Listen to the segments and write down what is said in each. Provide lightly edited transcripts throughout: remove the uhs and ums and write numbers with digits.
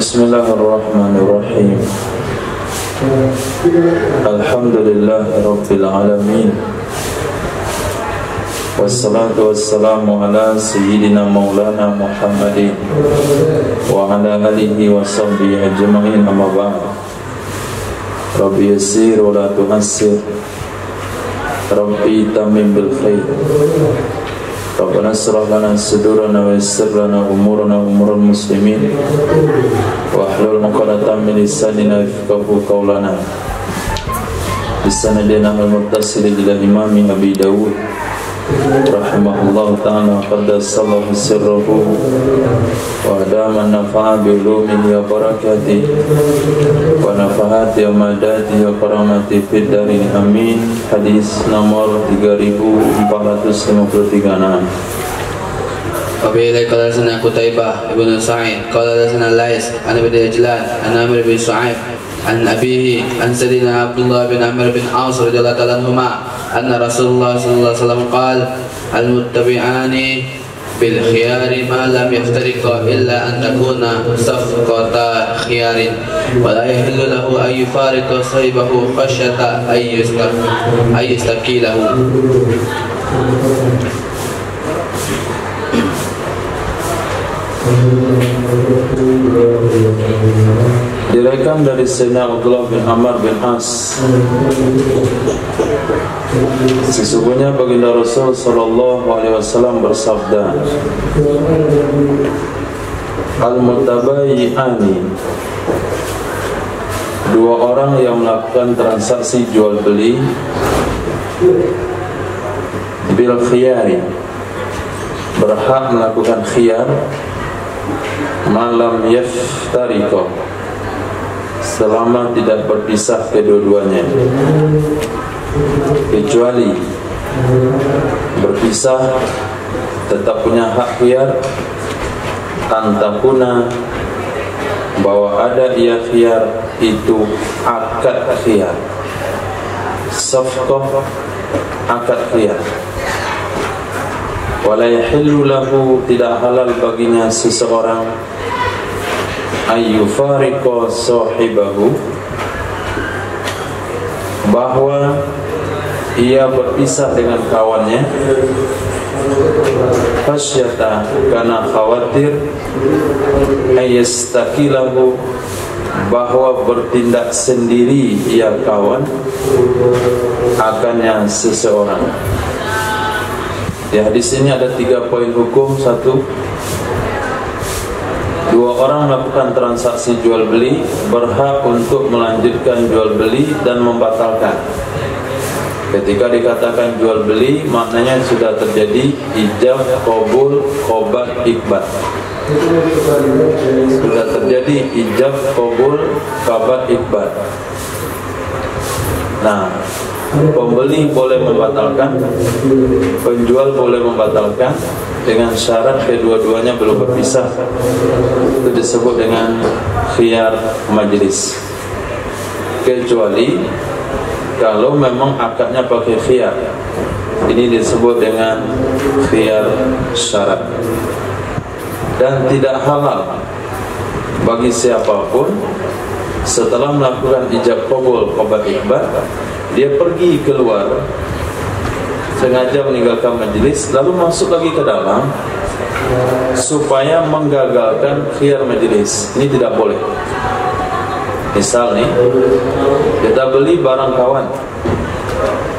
Bismillahirrahmanirrahim. Alhamdulillahirabbil alamin. Wassalatu wassalamu ala sayyidina maulana Muhammadin wa ala alihi wa sahbihi ajma'in, amma ba'd. Rabbi yassir wa la tu'assir, Rabbi tamim bil khair. Rabbana israh lana sudurana wa yassir lana umurana umurul muslimin wa ahlul uqdatan min lisanina yafqahu qawlana. Bisanadina al-muttasil ila imami Abi Dawud rahimahullah ta'ala qaddasallahu sirruhu wa adama nafa'a bi ulumin ya barakati wa nafahati amadati wa karamati fid darin amin. Hadis nomor 3453. Wabillahi qala sana Qutaibah ibn Sa'id qala sana Lais an Abi Ajlan an Amr bin Shu'aib an abihi an Sayyidina Abdullah bin Amr bin Aus radhiyallahu ta'ala anhuma anna Rasulullah sallallahu alaihi wasallam qala al-muttabi'ani bil khiyari ma lam yaftariqa illa an takuna safqata khiyarin wa la yahillu lahu an yufariqa sahibahu khashyata ay yastaqilahu. Direkam dari Sayyidina Abdullah bin Amr bin As, sesungguhnya baginda Rasul sallallahu alaihi wasallam bersabda, al-mutabayyi'ani, dua orang yang melakukan transaksi jual beli, bil khiyari, berhak melakukan khiyar, malam yaftariqa, selama tidak berpisah kedua-duanya, kecuali berpisah tetap punya hak khiyar, antakuna, bahwa ada ia khiyar itu akad khiyar, safqah akad khiyar. Wala yahillu lahu, tidak halal baginya seseorang ayyufariqa sahibahu, bahwa ia berpisah dengan kawannya, khasyata, karena khawatir, ayyastaqilahu, bahwa bertindak sendiri ia kawan akannya seseorang. Di hadis ini ada 3 poin hukum. 1, dua orang melakukan transaksi jual beli berhak untuk melanjutkan jual beli dan membatalkan. Ketika dikatakan jual beli, maknanya sudah terjadi ijab, qabul, qobat, ikbat. Sudah terjadi ijab, qabul, qabat, ikbat. Nah, pembeli boleh membatalkan, penjual boleh membatalkan dengan syarat kedua-duanya belum berpisah. Itu disebut dengan khiyar majlis. Kecuali kalau memang akadnya pakai khiyar, ini disebut dengan khiyar syarat. Dan tidak halal bagi siapapun setelah melakukan ijab qabul qobat ikbat, dia pergi keluar, sengaja meninggalkan majelis, lalu masuk lagi ke dalam supaya menggagalkan khiyar majelis. Ini tidak boleh. Misal nih, kita beli barang kawan,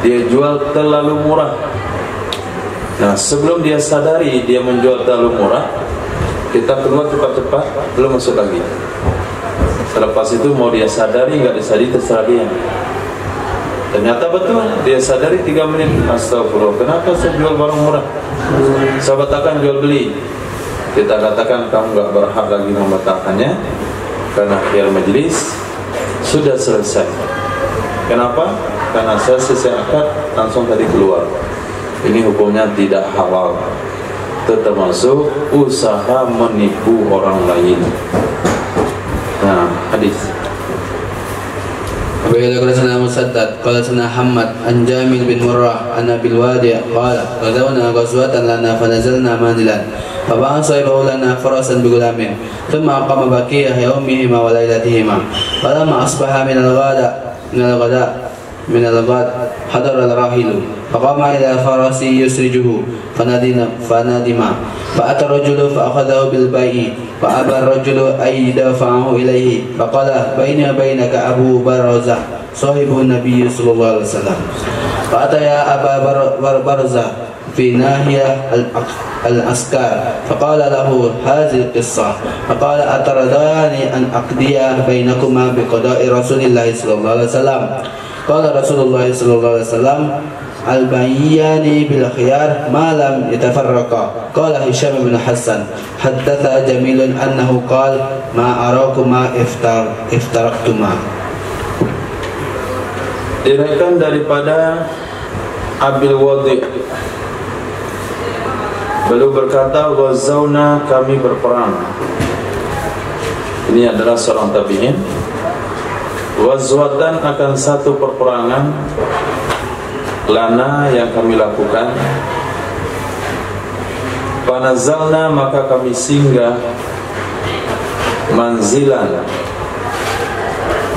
dia jual terlalu murah. Nah, sebelum dia sadari dia menjual terlalu murah, kita keluar cepat-cepat, belum masuk lagi. Selepas itu mau dia sadari nggak disadari, terserah dia. Ternyata betul, dia sadari 3 menit, astagfirullah, kenapa saya jual barang murah? Saya batalkan jual beli. Kita katakan kamu nggak berhak lagi membatalkannya, karena khiyar majlis sudah selesai. Kenapa? Karena saya selesai akad langsung tadi keluar. Ini hukumnya tidak halal. Itu termasuk usaha menipu orang lain. Nah, hadis. Apabila qala sana Musaddad qala sana Hammad an Jamil bin Murrah an Abil Wadi' qala qadawna ghazwatan lana fanazalna manzilan فبعث صاحبه لنا فرسا بغلام ثم أقام بقية يومهما وليلتهما فلما أصبح من الغد حضر الراحل فقام إلى فرس يسرجه فندم فأتى الرجل فأخذه بالبيع فأبى الرجل أن يدفعه إليه فقال بيني وبينك أبو برزة صاحب النبي صلى الله عليه وسلم فأتى يا أبا برزة في ناحية العسكر فقال له هذه القصة فقال أترضاني أن أقضي بينكما بقضاء رسول الله صلى الله عليه وسلم قال رسول الله صلى الله عليه وسلم البيان بالخيار ما لم يتفرقا قال هشام بن حسن حدث جميل أنه قال ما أراكما افترقتما. Diriwayatkan daripada Abil Wadi', beliau berkata, "Ghazawna, kami berperang." Ini adalah seorang tabi'in. Ghazwatan akan satu perperangan lana yang kami lakukan. Panazalna, maka kami singgah manzilan,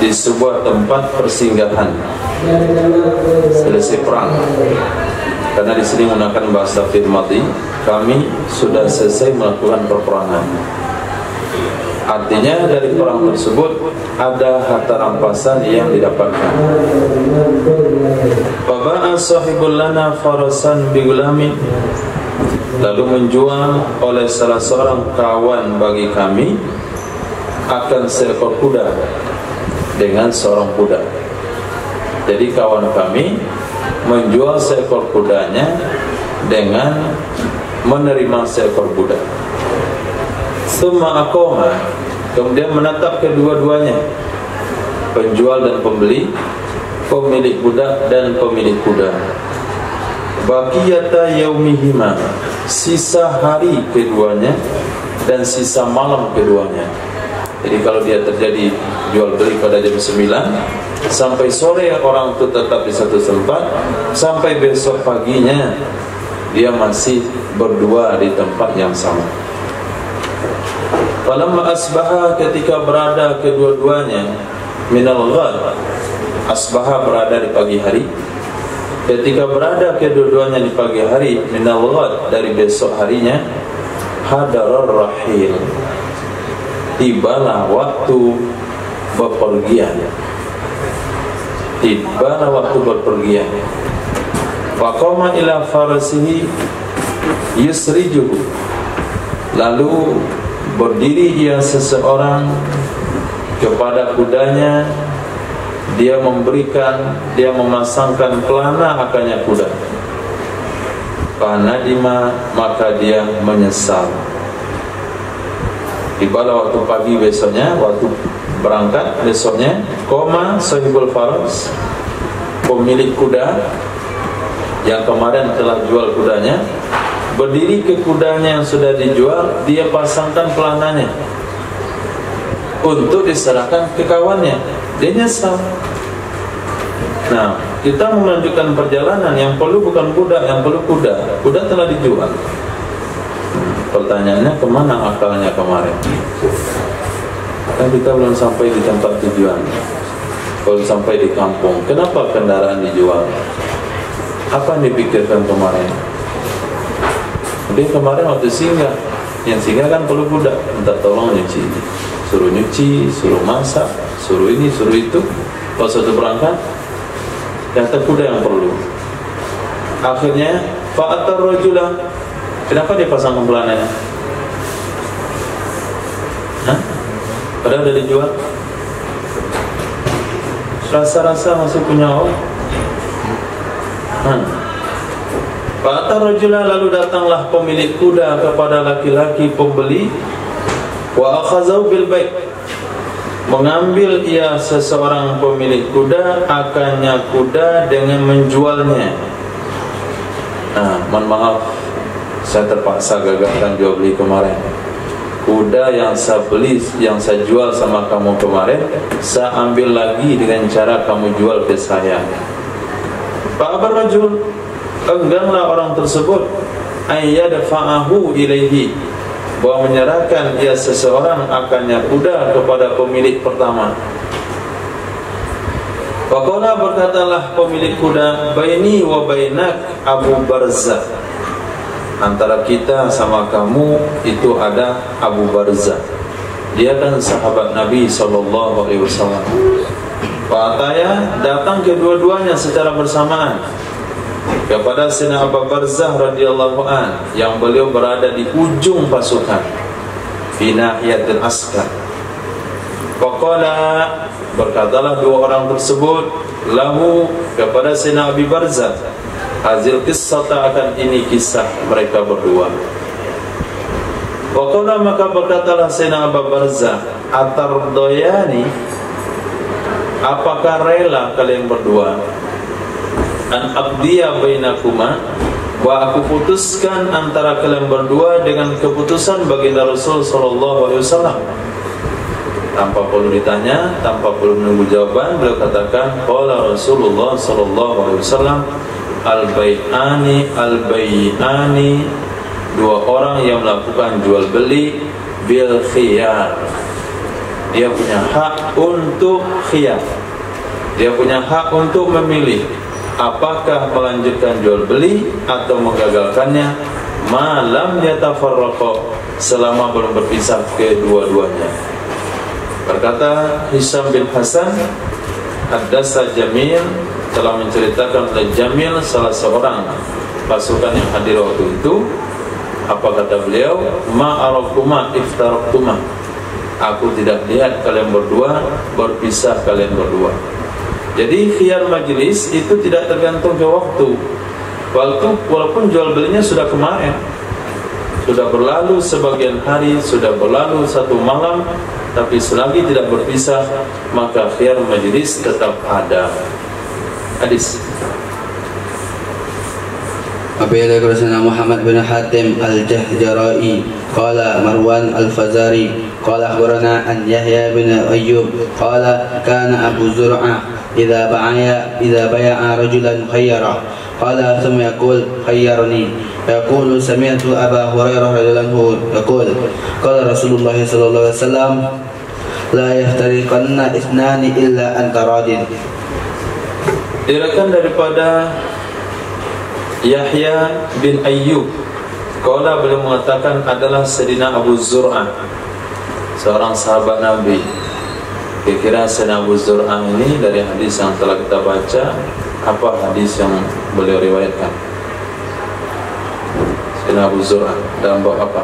di sebuah tempat persinggahan selesai perang. Karena di sini menggunakan bahasa fi'il madhi, kami sudah selesai melakukan perperangan. Artinya dari perang tersebut ada harta rampasan yang didapatkan. Baba'a sahibul lana farasan bigulamin, lalu menjual oleh salah seorang kawan bagi kami akan seekor kuda dengan seorang budak. Jadi kawan kami menjual seekor kudanya dengan menerima seekor budak. Summa aqama, kemudian menatap kedua-duanya, penjual dan pembeli, pemilik budak dan pemilik kuda. Baqiyata yaumihima, sisa hari keduanya dan sisa malam keduanya. Jadi kalau dia terjadi jual beli pada jam 9 sampai sore orang itu tetap di satu tempat, sampai besok paginya dia masih berdua di tempat yang sama. Falamma asbaha, ketika berada kedua-duanya minal ghad, asbaha berada di pagi hari, ketika berada kedua-duanya di pagi hari minal ghad, dari besok harinya, hadarar rahil, tibalah waktu bepergian. Tibalah waktu berpergian. Waqama ila farasihi yusrijuhu, lalu berdiri ia seseorang kepada kudanya, dia memasangkan pelana akannya kuda. Fanadima, maka dia menyesal. Tibalah waktu pagi besoknya, waktu berangkat besoknya, koma sahibul faras, pemilik kuda yang kemarin telah jual kudanya, berdiri ke kudanya yang sudah dijual, dia pasangkan pelananya untuk diserahkan ke kawannya. Dia nyesal. Nah, kita melanjutkan perjalanan, yang perlu bukan kuda, yang perlu kuda. Kuda telah dijual. Pertanyaannya, kemana akalnya kemarin? Kan kita belum sampai di tempat tujuan, belum sampai di kampung. Kenapa kendaraan dijual? Apa yang dipikirkan kemarin? Dia kemarin waktu singgah, yang singgah kan perlu kuda, minta tolong nyuci, suruh masak, suruh ini, suruh itu. Kalau suatu berangkat, ternyata kuda yang perlu. Akhirnya fa'atar rajulah, kenapa dia pasangkan pelananya? Padahal udah dijual. Rasa-rasa masih punya orang. Fa'atar rajulah, lalu datanglah pemilik kuda kepada laki-laki pembeli. Wa akhazau bil bai', mengambil ia seseorang pemilik kuda akannya kuda dengan menjualnya. Mohon maaf, saya terpaksa gagalkan jual beli kemarin. Kuda yang saya beli, yang saya jual sama kamu kemarin, saya ambil lagi dengan cara kamu jual ke saya. Fa'abar rajul, engganlah orang tersebut ayyadfa'ahu ilaihi, bahwa menyerahkan ia seseorang akannya kuda kepada pemilik pertama. Faqala, berkatalah pemilik kuda, baini wa bainak Abu Barzah, antara kita sama kamu itu ada Abu Barzah. Dia kan sahabat Nabi SAW. Fa'ataya, datang kedua-duanya secara bersamaan kepada Sayyidina Abu Barzah radhiyallahu an, yang beliau berada di ujung pasukan fi nahiyatil askar. Faqala, berkatalah dua orang tersebut lahu kepada Sayyidina Abu Barzah, hazil qissata, akan ini kisah mereka berdua. Faqala, maka berkatalah Sayyidina Abu Barzah, atardoyani, apakah rela kalian berdua, an abdiya bainakuma, bahwa aku putuskan antara kalian berdua dengan keputusan baginda Rasul sallallahu alaihi wasallam. Tanpa perlu ditanya, tanpa perlu menunggu jawaban, beliau katakan, qala Rasulullah sallallahu alaihi wasallam, al-bai'ani al-bai'ani, dua orang yang melakukan jual beli bil khiyar, dia punya hak untuk khiyar, dia punya hak untuk memilih apakah melanjutkan jual beli atau menggagalkannya, malam yatafarraqa, selama belum berpisah kedua-duanya. Berkata Hisham bin Hasan, Haddasa Jamil, telah menceritakan oleh Jamil, salah seorang pasukan yang hadir waktu itu. Apa kata beliau? Ma'arafuma iftaraqtuma, aku tidak lihat kalian berdua berpisah kalian berdua. Jadi khiyar majlis itu tidak tergantung ke waktu. Walaupun jual belinya sudah kemarin, sudah berlalu sebagian hari, sudah berlalu satu malam, tapi selagi tidak berpisah, maka khiyar majlis tetap ada. Hadis. Apabila Rasulullah Muhammad bin Hatim al-Jahjarai qala Marwan al-Fazari qala akhbarana an Yahya bin Ayyub qala kana Abu Zur'ah idza baya'a rajulan khayyara qala thumma yaqul khayyarni, yaqulu sami'tu Aba Hurairah radhiyallahu anhu yaqul qala Rasulullah sallallahu alaihi wasallam la yahtariqanna ithnani illa an taradin. Diriwayatkan daripada Yahya bin Ayyub, qala, beliau mengatakan adalah Sayyidina Abu Zur'ah, seorang sahabat Nabi. Kira-kira Sayyidina Abu Zur'ah ini dari hadis yang telah kita baca, apa hadis yang beliau riwayatkan? Sayyidina Abu Zur'ah dalam bab apa?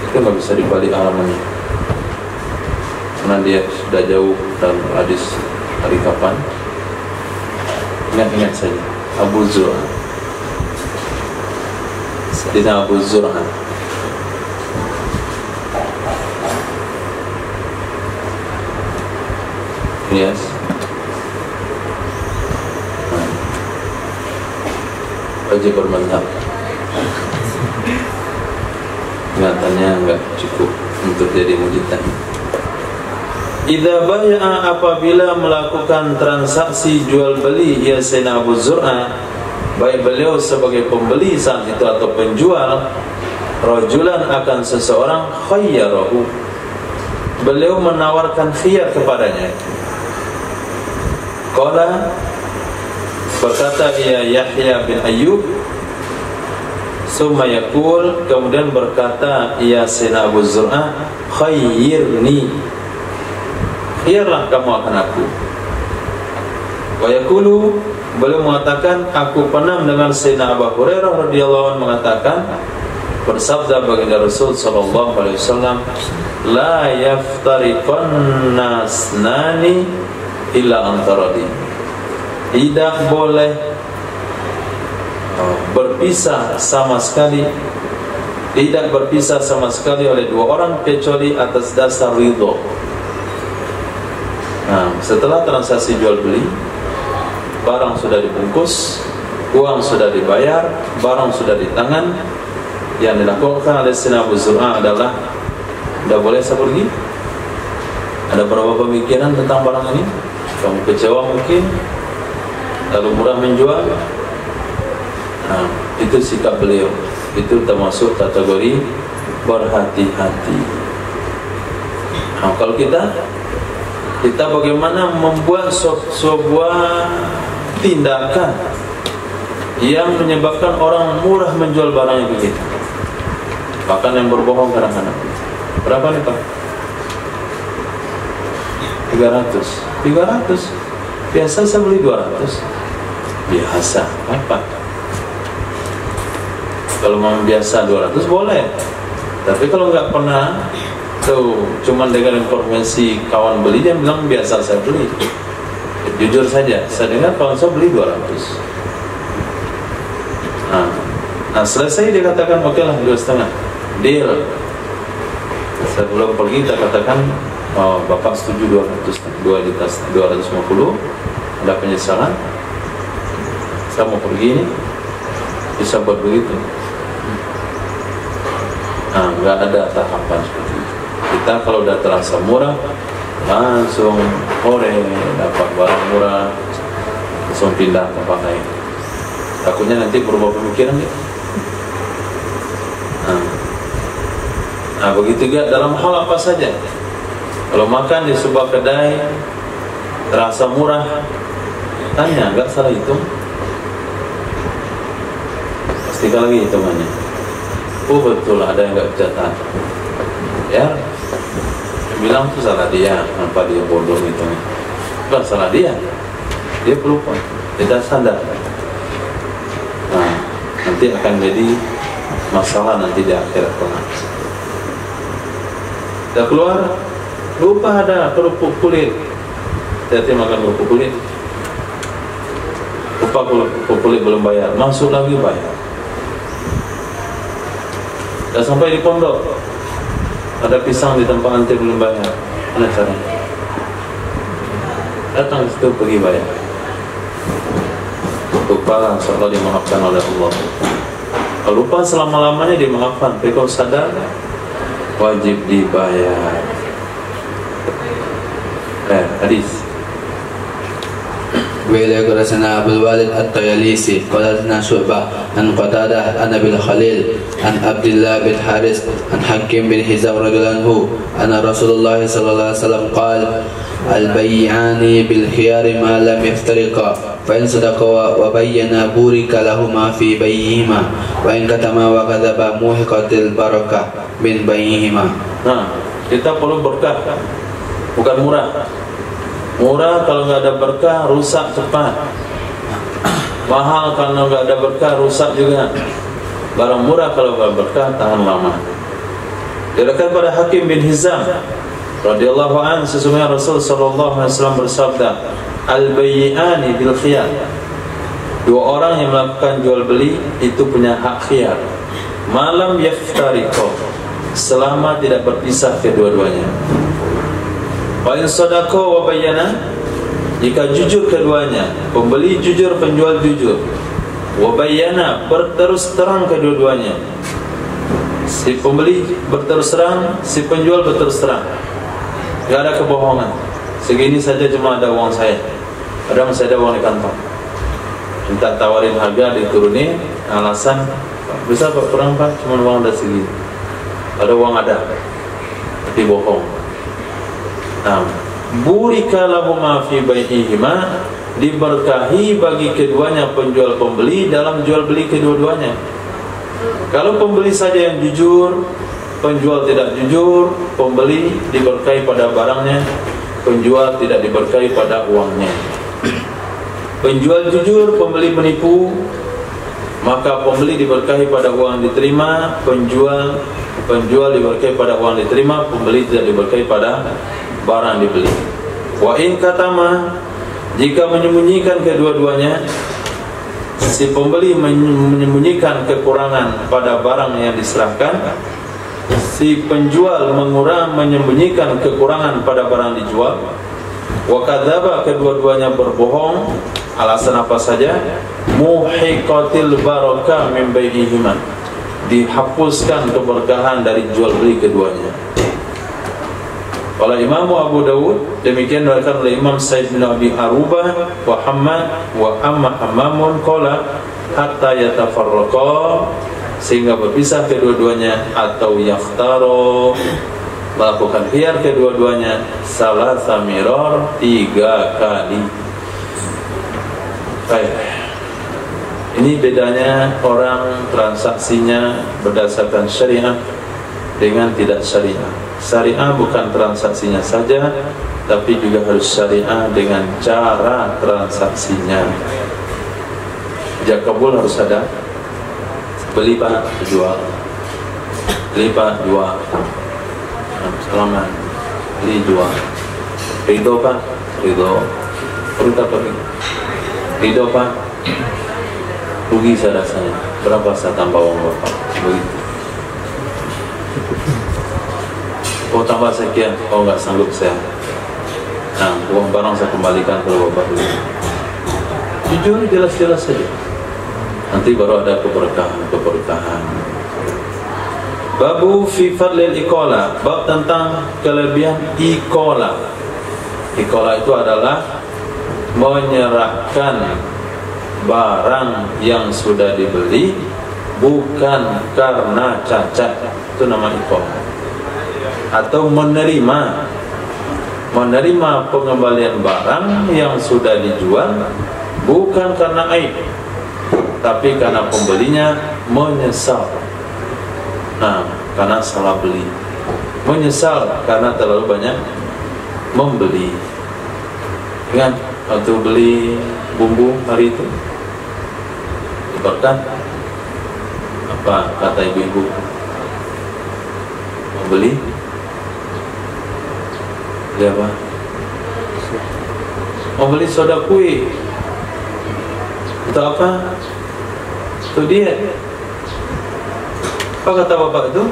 Kita nggak bisa dibalik alamannya, karena dia sudah jauh dalam hadis hari kapan. Ingat-ingat saja Abu Zur'ah, Sayyidina Abu Zur'ah. Yes. Wajib bermadzhab. Ingatannya enggak cukup untuk jadi mujtahid. Idza baya'a, apabila melakukan transaksi jual beli ya Sayyidina Abu Zur'ah, baik beliau sebagai pembeli saat itu atau penjual, rajulan akan seseorang, khayyarahu, beliau menawarkan khiyar kepadanya. Qala, berkata ia Yahya bin Ayyub, summa yaqul, kemudian berkata ia Sayyidina Abu Zur'ah, khayyirni, khiyarlah kamu akan aku. Wa yaqulu, beliau mengatakan, aku pernah mendengar Sayyidina Abu Hurairah radhiyallahu anhu mengatakan, bersabda baginda Rasul sallallahu alaihi wasallam, la yaftariqanna asnani illa antaradi, tidak boleh berpisah sama sekali, tidak berpisah sama sekali oleh dua orang kecuali atas dasar ridho. Nah, setelah transaksi jual beli, barang sudah dibungkus, uang sudah dibayar, barang sudah di tangan, yang dilakukan oleh Sayyidina Abu Zur'ah adalah tidak boleh saya pergi. Ada berapa pemikiran tentang barang ini? Kamu kecewa mungkin, lalu murah menjual. Nah, itu sikap beliau. Itu termasuk kategori berhati-hati. Nah, kalau kita bagaimana membuat sebuah tindakan yang menyebabkan orang murah menjual barangnya ke kita. Bahkan yang berbohong kadang-kadang. Berapa nih Pak? 300. Biasa saya beli 200. Biasa apa? Kalau mau biasa 200 boleh. Tapi kalau nggak pernah, tuh cuman dengan informasi kawan beli dia bilang biasa saya beli. Jujur saja, saya dengar kawan saya beli 200. Nah selesai dia katakan oke lah 2,5 deal. Sebelum pergi kita katakan, oh, Bapak setuju 250, ada penyesalan, saya mau pergi ini, bisa buat begitu. Nah, nggak ada tahapan seperti itu. Kita kalau udah terasa murah, langsung dapat barang murah, langsung pindah tempat lain. Takutnya nanti berubah pemikiran ya. Nah, begitu juga dalam hal apa saja. Kalau makan di sebuah kedai terasa murah, tanya, nggak salah hitung? Pastikan lagi hitungannya. Oh betul, ada yang nggak bisa tahan. Ya, bilang itu salah dia, kenapa dia bodoh hitungnya? Bukan salah dia, dia pelupa, tidak sadar. Nah, nanti akan jadi masalah nanti di akhirat kelak. Dah keluar, lupa ada kerupuk kulit. Hati-hati makan kerupuk kulit. Lupa kerupuk kulit belum bayar, masuk lagi bayar. Dah sampai di pondok, ada pisang di tempat nanti belum bayar. Mana caranya? Datang ke situ pergi bayar. Lupa, insyaAllah dimaafkan oleh Allah. Kalau lupa selama-lamanya dimaafkan. Tapi kalau sadar, wajib dibayar. Hadis. وإلى قرسنا أبو الوالد الطياليسي قال لنا شعبة عن قتادة عن أبي الخليل عن عبد الله بن حارث عن حكيم بن حزام رضي الله عنه أن رسول الله صلى الله عليه وسلم قال البيعان بالخيار ما لم يفترقا فإن صدقا وبينا بورك لهما في بيعهما وإن كتما وكذبا موحقت البركة من بيعهما. Nah, kita perlu berkah, bukan murah. Murah kalau nggak ada berkah rusak cepat. Mahal kalau nggak ada berkah rusak juga. Barang murah kalau nggak berkah tahan lama. Diriwayatkan pada Hakim bin Hizam radhiyallahu anhu, sesungguhnya Rasul sallallahu alaihi wasallam bersabda, al-bay'ani bil khiyar. Dua orang yang melakukan jual beli itu punya hak khiyar. Malam yaftariqo, selama tidak berpisah kedua-duanya. Wa in sadaqa wa bayyana, jika jujur keduanya, pembeli jujur, penjual jujur. Wa bayyana, berterus terang kedua-duanya. Si pembeli berterus terang, si penjual berterus terang. Tidak ada kebohongan. Segini saja cuma ada uang saya, padahal masih ada uang di kantong. Minta tawarin harga diturunin, alasan bisa Pak, kurang Pak, cuma uang ada segini. Ada uang ada, tapi bohong. Nah, burika lahuma fi bai'ihima, diberkahi bagi keduanya, penjual pembeli dalam jual beli kedua-duanya. Kalau pembeli saja yang jujur, penjual tidak jujur, pembeli diberkahi pada barangnya, penjual tidak diberkahi pada uangnya. Penjual jujur, pembeli menipu, maka pembeli diberkahi pada uang diterima, penjual diberkahi pada uang diterima, pembeli tidak diberkahi pada barang dibeli. Wa in katama, jika menyembunyikan kedua-duanya, si pembeli menyembunyikan kekurangan pada barang yang diserahkan, si penjual menyembunyikan kekurangan pada barang dijual. Wa kadzaba, kedua-duanya berbohong, alasan apa saja, muhiqatil barakah min bainihima, dihapuskan keberkahan dari jual beli keduanya. Qala Imam Abu Dawud, demikian diriwayatkan oleh Imam Sa'id bin Abi Arubah wa Hammad wa amma Hammamun qala hatta yatafarraqa, sehingga berpisah kedua-duanya, atau yakhtaro, melakukan khiyar kedua-duanya, salasa mirar, 3 kali. Baik. Ini bedanya orang transaksinya berdasarkan syariah dengan tidak syariah. Syariah bukan transaksinya saja, tapi juga harus syariah dengan cara transaksinya. Ijab kabul harus ada. Beli pak, jual. Beli pak, jual. Selamat. Beli, jual. Ridho pak, ridho. Perintah pergi. Ridho pak, rugi saya rasanya. Berapa saya tambah uang bapak? Begitu. Oh tambah sekian, oh nggak sanggup saya. Nah, uang barang saya kembalikan ke bapak dulu. Jujur, jelas-jelas saja. Nanti baru ada keberkahan. Babu fi fadlil iqala, bab tentang kelebihan iqala. Iqala itu adalah menyerahkan barang yang sudah dibeli bukan karena cacat, itu nama iqala. Atau menerima pengembalian barang yang sudah dijual bukan karena aib, tapi karena pembelinya menyesal. Nah, karena salah beli, menyesal karena terlalu banyak membeli. Ingat waktu beli bumbu hari itu, ibaratkan apa kata ibu-ibu, membeli apa? Mau beli soda kue atau apa? Itu dia. Apa kata bapak itu?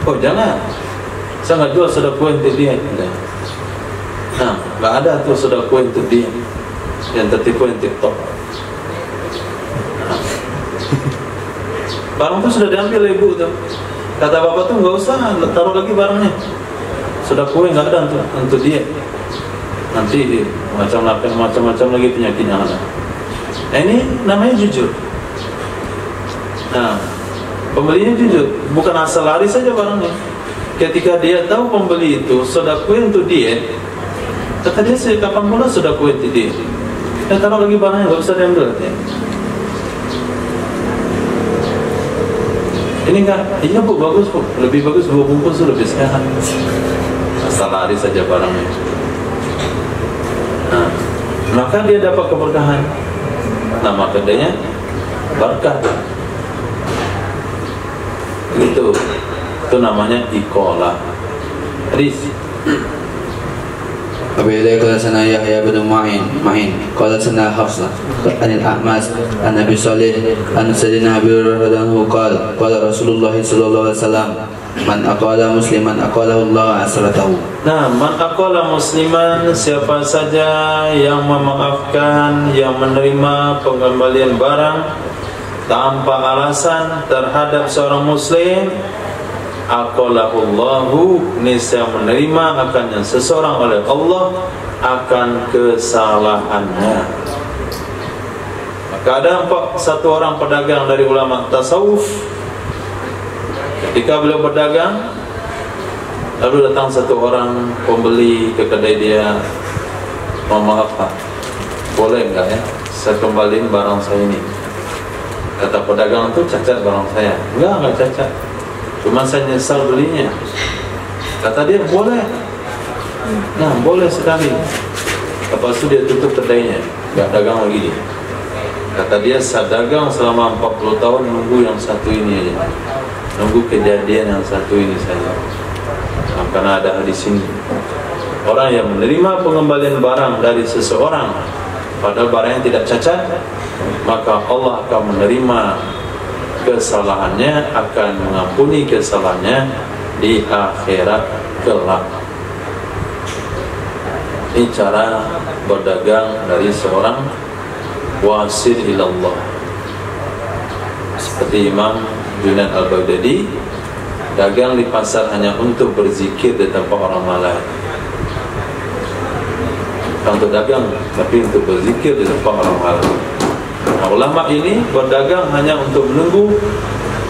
Oh jangan, saya nggak jual soda kue untuk dia. Nah, nggak ada tuh soda kue untuk dia. Yang tertipu yang TikTok. Nah. Barang itu sudah diambil ibu tuh. Kata bapak tuh nggak usah taruh lagi barangnya. Sudah kue nggak ada untuk dia. Nanti macam-macam lagi penyakitnya ada. Nah, ini namanya jujur. Nah, pembelinya jujur, bukan asal lari saja barangnya. Ketika dia tahu pembeli itu sudah kue untuk dia, kata dia kapan pula sudah kue untuk dia. Dia taruh lagi barangnya, nggak usah diambil. Ini enggak, iya bu, bagus bu, lebih bagus 2 bungkus lebih sehat. Asal lari saja barangnya. Nah, maka dia dapat keberkahan. Nama kedainya berkah. Itu namanya iqalah. Hadis. Abi qala sana Yahya bin Ma'in qala sana Hafsah an al-Ahmas an Abi Salih an Sayyidina Abi radhiyallahu qala qala Rasulullah sallallahu alaihi wasallam man aqala musliman aqalahu Allah asratahu. Nah, man aqala musliman, siapa saja yang memaafkan, yang menerima pengembalian barang tanpa alasan terhadap seorang muslim, aqalahullahu, niscaya menerima akannya seseorang oleh Allah akan kesalahannya. Maka ada satu orang pedagang dari ulama tasawuf. Ketika beliau berdagang, lalu datang satu orang pembeli ke kedai dia, mohon maaf Pak, boleh enggak ya saya kembaliin barang saya ini? Kata pedagang itu, cacat barang saya. Enggak cacat, cuma saya nyesal belinya. Kata dia, boleh. Nah, boleh sekali. Lepas itu dia tutup kedainya, enggak dagang lagi dia. Kata dia, saya dagang selama 40 tahun nunggu yang satu ini aja, nunggu kejadian yang satu ini saja. Nah, karena ada hadis ini, orang yang menerima pengembalian barang dari seseorang padahal barangnya tidak cacat, maka Allah akan menerima kesalahannya, akan mengampuni kesalahannya di akhirat kelak. Ini cara berdagang dari seorang wasil ilallah. Seperti Imam Junaid Al-Baghdadi, dagang di pasar hanya untuk berzikir di tempat orang malai. untuk dagang, tapi untuk berzikir di tempat orang halal. Nah, ulama ini berdagang hanya untuk menunggu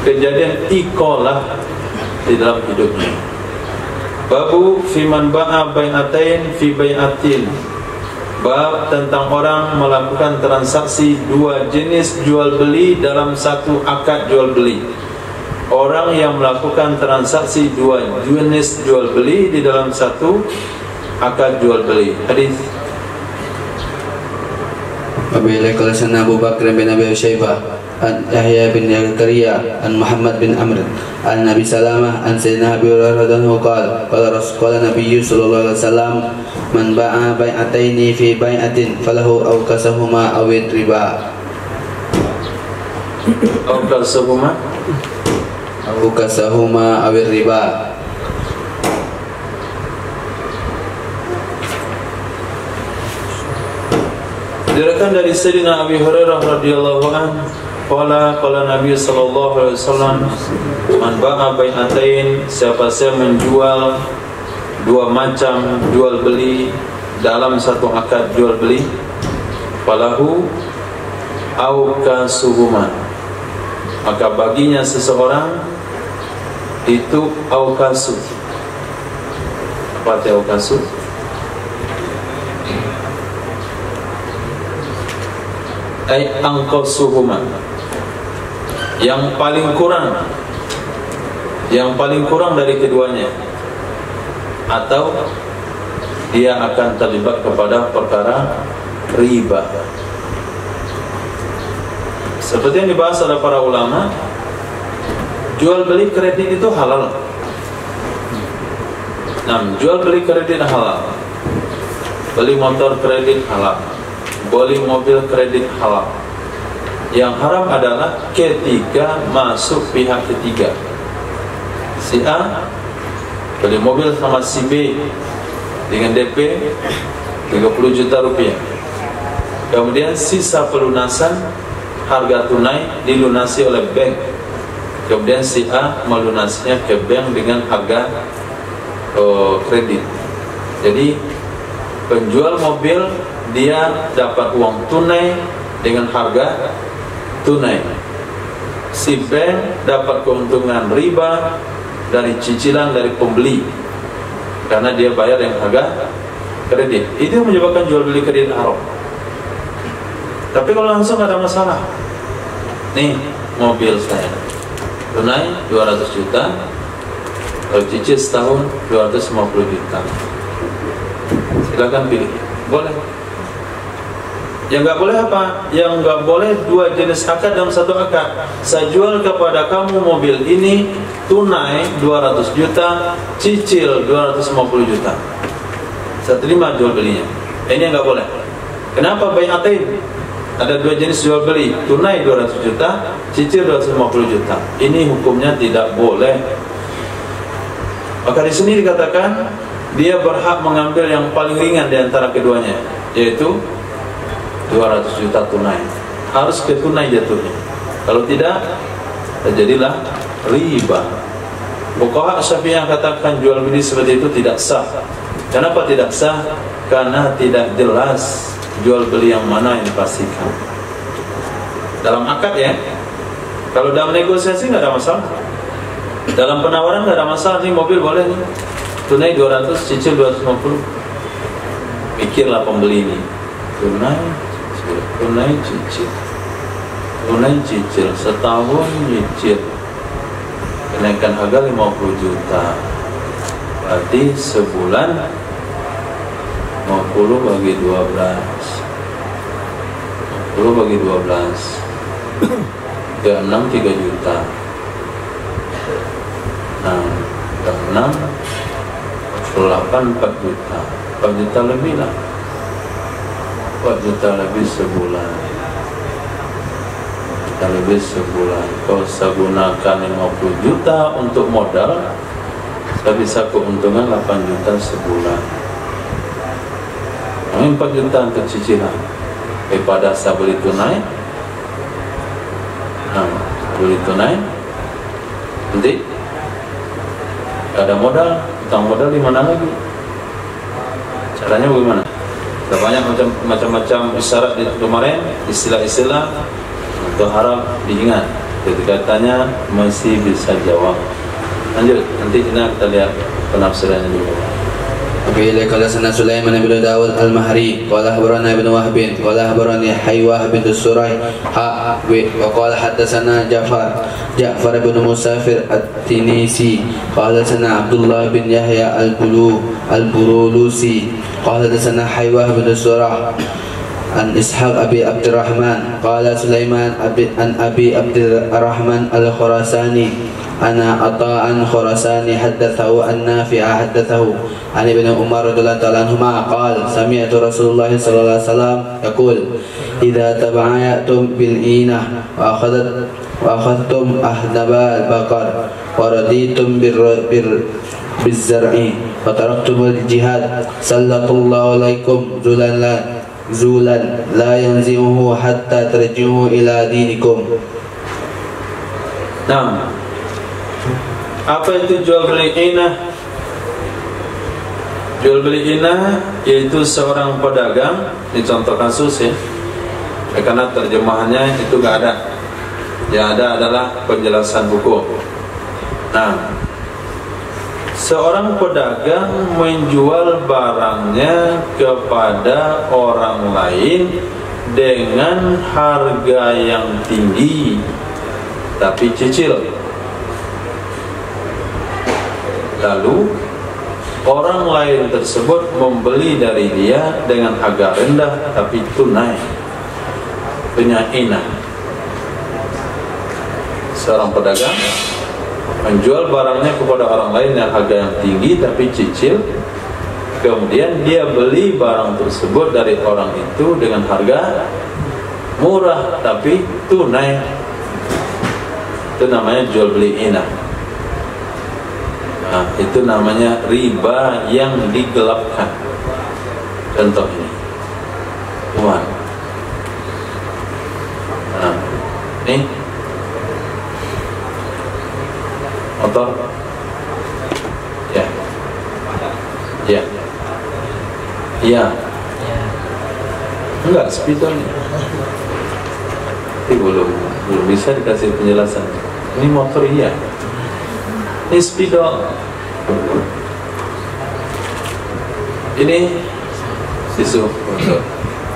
kejadian iqalah di dalam hidupnya. Babu fiman ba'a bai'atain fi bai'atin. Bab tentang orang melakukan transaksi dua jenis jual beli dalam satu akad jual beli. Orang yang melakukan transaksi dua jenis jual beli di dalam satu akad jual beli. Hadis Abi Lakal Abu Bakr bin Abi Syaibah an Yahya bin Zakaria an Muhammad bin Amr an Nabi Salamah an Sayyidina Abi Hurairah radhiyallahu anhu qala Nabi sallallahu alaihi wasallam man ba'a bai'ataini fi bai'atin falahu aw kasahuma aw riba aw kasahuma aw riba. Diriwayatkan dari Sayyidina Abi Hurairah radhiyallahu anhu qala Nabi sallallahu alaihi wasallam man ba'a bai'atain, siapa yang menjual dua macam jual beli dalam satu akad jual beli, falahu au kasuhuma, maka baginya seseorang itu au kasu. Apa itu au kasu? Ai angqasuhuma, yang paling kurang dari keduanya, atau dia akan terlibat kepada perkara riba. Seperti yang dibahas oleh para ulama, jual beli kredit itu halal. Nah, jual beli kredit halal. Beli motor kredit halal, beli mobil kredit halal. Yang haram adalah ketika masuk pihak ketiga. Si A beli mobil sama si B dengan DP 30 juta rupiah. Kemudian sisa pelunasan harga tunai dilunasi oleh bank. Kemudian si A melunasinya ke bank dengan harga kredit. Jadi penjual mobil dia dapat uang tunai dengan harga tunai. Si bank dapat keuntungan riba dari cicilan dari pembeli karena dia bayar yang harga kredit. Itu menyebabkan jual beli kredit haram. Tapi kalau langsung ada masalah. Nih mobil saya tunai 200 juta, kalau cicil setahun 250 juta. Silakan pilih. Boleh. Yang nggak boleh apa? Yang nggak boleh dua jenis akad dalam satu akad. Saya jual kepada kamu mobil ini tunai 200 juta, cicil 250 juta. Saya terima jual belinya. Ini yang nggak boleh. Kenapa bai'atain? Ada dua jenis jual beli, tunai 200 juta, cicil 250 juta. Ini hukumnya tidak boleh. Maka di sini dikatakan dia berhak mengambil yang paling ringan di antara keduanya, yaitu 200 juta tunai. Harus ke tunai jatuhnya. Kalau tidak, terjadilah riba. Fuqaha Syafi'iyah katakan jual beli seperti itu tidak sah. Kenapa tidak sah? Karena tidak jelas jual beli yang mana yang dipastikan. Dalam akad ya. Kalau dalam negosiasi nggak ada masalah. Dalam penawaran nggak ada masalah. Nih mobil boleh nih, tunai 200, cicil 250. Pikirlah pembeli ini, tunai cicil setahun nyicil, kenaikan harga 50 juta, berarti sebulan 50 bagi 12 36 3 juta. Nah, 6 8 4 juta, 4 juta lebih lah, 4 juta lebih sebulan. Kalau saya gunakan 50 juta untuk modal, saya bisa keuntungan 8 juta sebulan. 4 juta untuk cicilan. Daripada saya beli tunai, nanti ada modal, utang modal di mana lagi? Caranya bagaimana? banyak macam-macam isyarat di kemarin, istilah-istilah untuk harap diingat. Ketika tanya masih bisa jawab. Lanjut, nanti kita lihat penafsirannya dulu. وفي قال سنة سليمان بن داود المهري قال أخبرنا ابن وهب قال أخبرني حيوة بن السري وقال حدثنا جعفر بن مسافر التنيسي قال سنة عبد الله بن يحيى البرولوسي قال حدثنا حيوة بن السري عن إسحاق أبي عبد الرحمن قال سليمان عن أبي عبد الرحمن الخراساني أنا عطاء خراساني حدثه أن نافع حدثه عن ابن عمر رضي الله عنهما قال سمعت رسول الله صلى الله عليه وسلم يقول إذا تبايعتم بالعينة وأخذتم أحناب البقر ورضيتم بالزرع وتركتم الجهاد سلط الله عليكم زولا لا ينزعه حتى ترجعوا إلى دينكم. Nah, apa itu jual beli inah? Jual beli inah yaitu seorang pedagang, ini contoh kasus ya, karena terjemahannya itu gak ada. Yang ada adalah penjelasan hukum. Nah, seorang pedagang menjual barangnya kepada orang lain dengan harga yang tinggi tapi cicil. Lalu orang lain tersebut membeli dari dia dengan harga rendah tapi tunai, punya inah. Seorang pedagang menjual barangnya kepada orang lain dengan harga yang tinggi tapi cicil. Kemudian dia beli barang tersebut dari orang itu dengan harga murah tapi tunai. Itu namanya jual beli inah. Nah, itu namanya riba yang digelapkan. Contoh ini uang. Nah, ini motor. Ya. Ya. Ya. Enggak, spidol. Ini belum bisa dikasih penjelasan. Ini motor iya. Ini spidol. Ini tisu.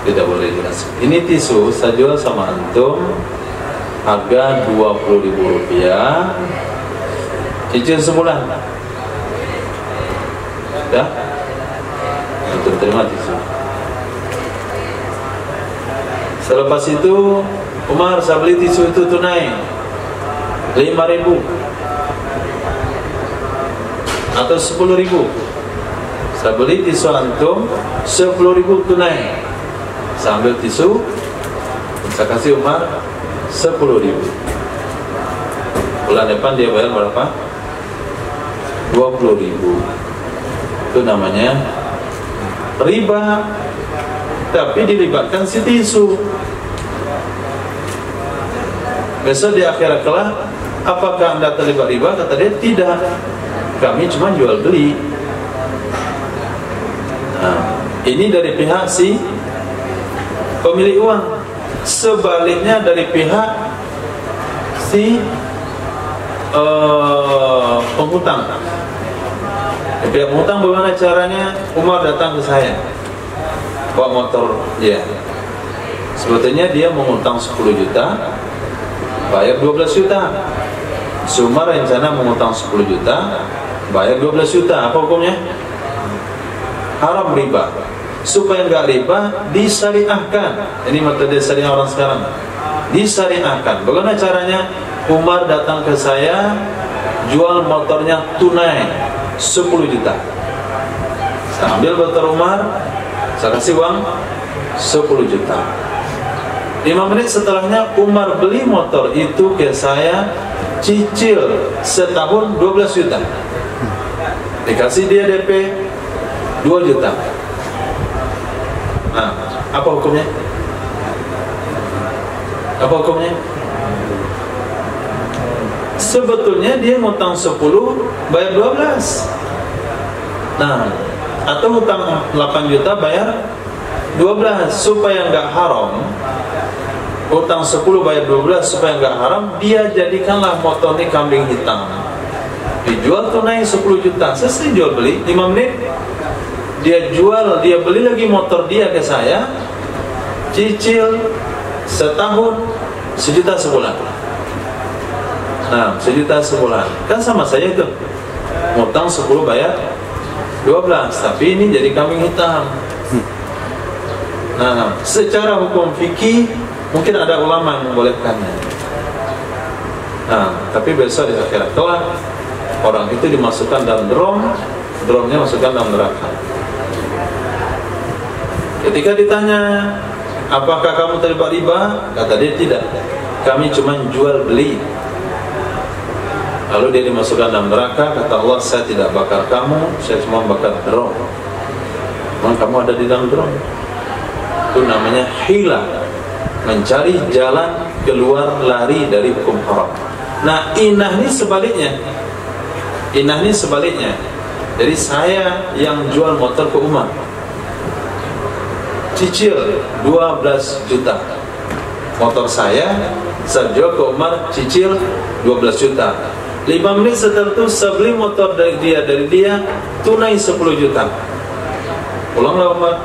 Tidak boleh jelas. Ini tisu saya jual sama antum harga Rp20.000. Cicil sebulan. Ya. Antum terima tisu. Selepas itu Umar, saya beli tisu itu tunai 5.000 atau 10.000. Saya beli tisu antum 10.000 tunai. Saya ambil tisu, saya kasih Umar 10.000. Bulan depan dia bayar berapa? 20.000. Itu namanya riba, tapi dilibatkan si tisu. Besok di akhirat kelak, apakah anda terlibat riba? Kata dia, tidak. Kami cuma jual beli. Nah, ini dari pihak si pemilik uang. Sebaliknya dari pihak si penghutang. Pihak penghutang bagaimana caranya? Umar datang ke saya bawa motor dia. Sebetulnya dia menghutang 10 juta, bayar 12 juta. Umar rencana mengutang 10 juta, bayar 12 juta. Apa hukumnya? Haram riba. Supaya enggak riba, disyariahkan. Ini metode syariah orang sekarang. Disyariahkan. Bagaimana caranya? Umar datang ke saya, jual motornya tunai 10 juta. Saya ambil motor Umar, saya kasih uang 10 juta. 5 menit setelahnya Umar beli motor itu ke saya, cicil setahun 12 juta. Dikasih dia DP 2 juta. Nah, apa hukumnya? Apa hukumnya? Sebetulnya dia ngutang 10, bayar 12. Nah, atau ngutang 8 juta, bayar 12 supaya nggak haram, utang 10 bayar 12 supaya nggak haram, dia jadikanlah motor ini kambing hitam, dijual tunai 10 juta, selesai jual beli 5 menit, dia jual, dia beli lagi motor dia ke saya, cicil setahun 1 juta sebulan. Nah, 1 juta sebulan kan sama saya itu, ngutang 10 bayar 12, tapi ini jadi kambing hitam. Nah, secara hukum fikih mungkin ada ulama yang membolehkannya. Nah, tapi besok di akhirat kelak orang itu dimasukkan dalam drumnya masukkan dalam neraka. Ketika ditanya, apakah kamu terlibat riba? Kata dia tidak, kami cuma jual beli. Lalu dia dimasukkan dalam neraka. Kata Allah, saya tidak bakar kamu, saya cuma bakar drum. Memang kamu ada di dalam drum. Itu namanya hilah, mencari jalan keluar lari dari hukum haram. Nah, inah ini sebaliknya. Inah ini sebaliknya. Jadi saya yang jual motor ke Umar, cicil 12 juta. Motor saya jual ke Umar, cicil 12 juta. 5 menit setelah itu saya beli motor dari dia tunai 10 juta. Pulanglah Umar,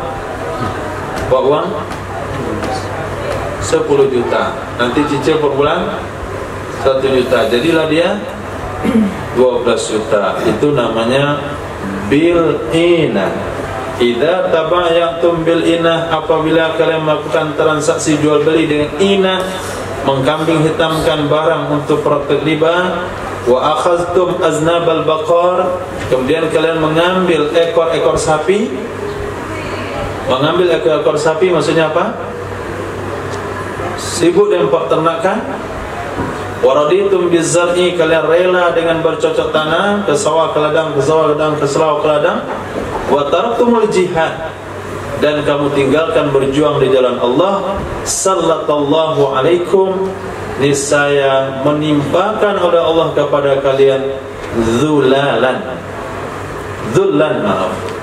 bawa uang 10 juta, nanti cicil per bulan 1 juta, jadilah dia 12 juta. Itu namanya bil inah. Idza tabayatum bil inah, apabila kalian melakukan transaksi jual beli dengan inah, mengkambing hitamkan barang untuk praktek riba. Wa akhadtum aznabal baqar, kemudian kalian mengambil ekor-ekor sapi. Mengambil ekor-ekor sapi maksudnya apa? Sibuk dengan peternakan. Waraditum bizar'i, kalian rela dengan bercocok tanam, ke sawah ke ladang, ke sawah ke ladang, ke sawah ke ladang. Wa taraktumul jihad, dan kamu tinggalkan berjuang di jalan Allah. Sallallahu alaikum, niscaya menimpakan oleh Allah kepada kalian dzulalan,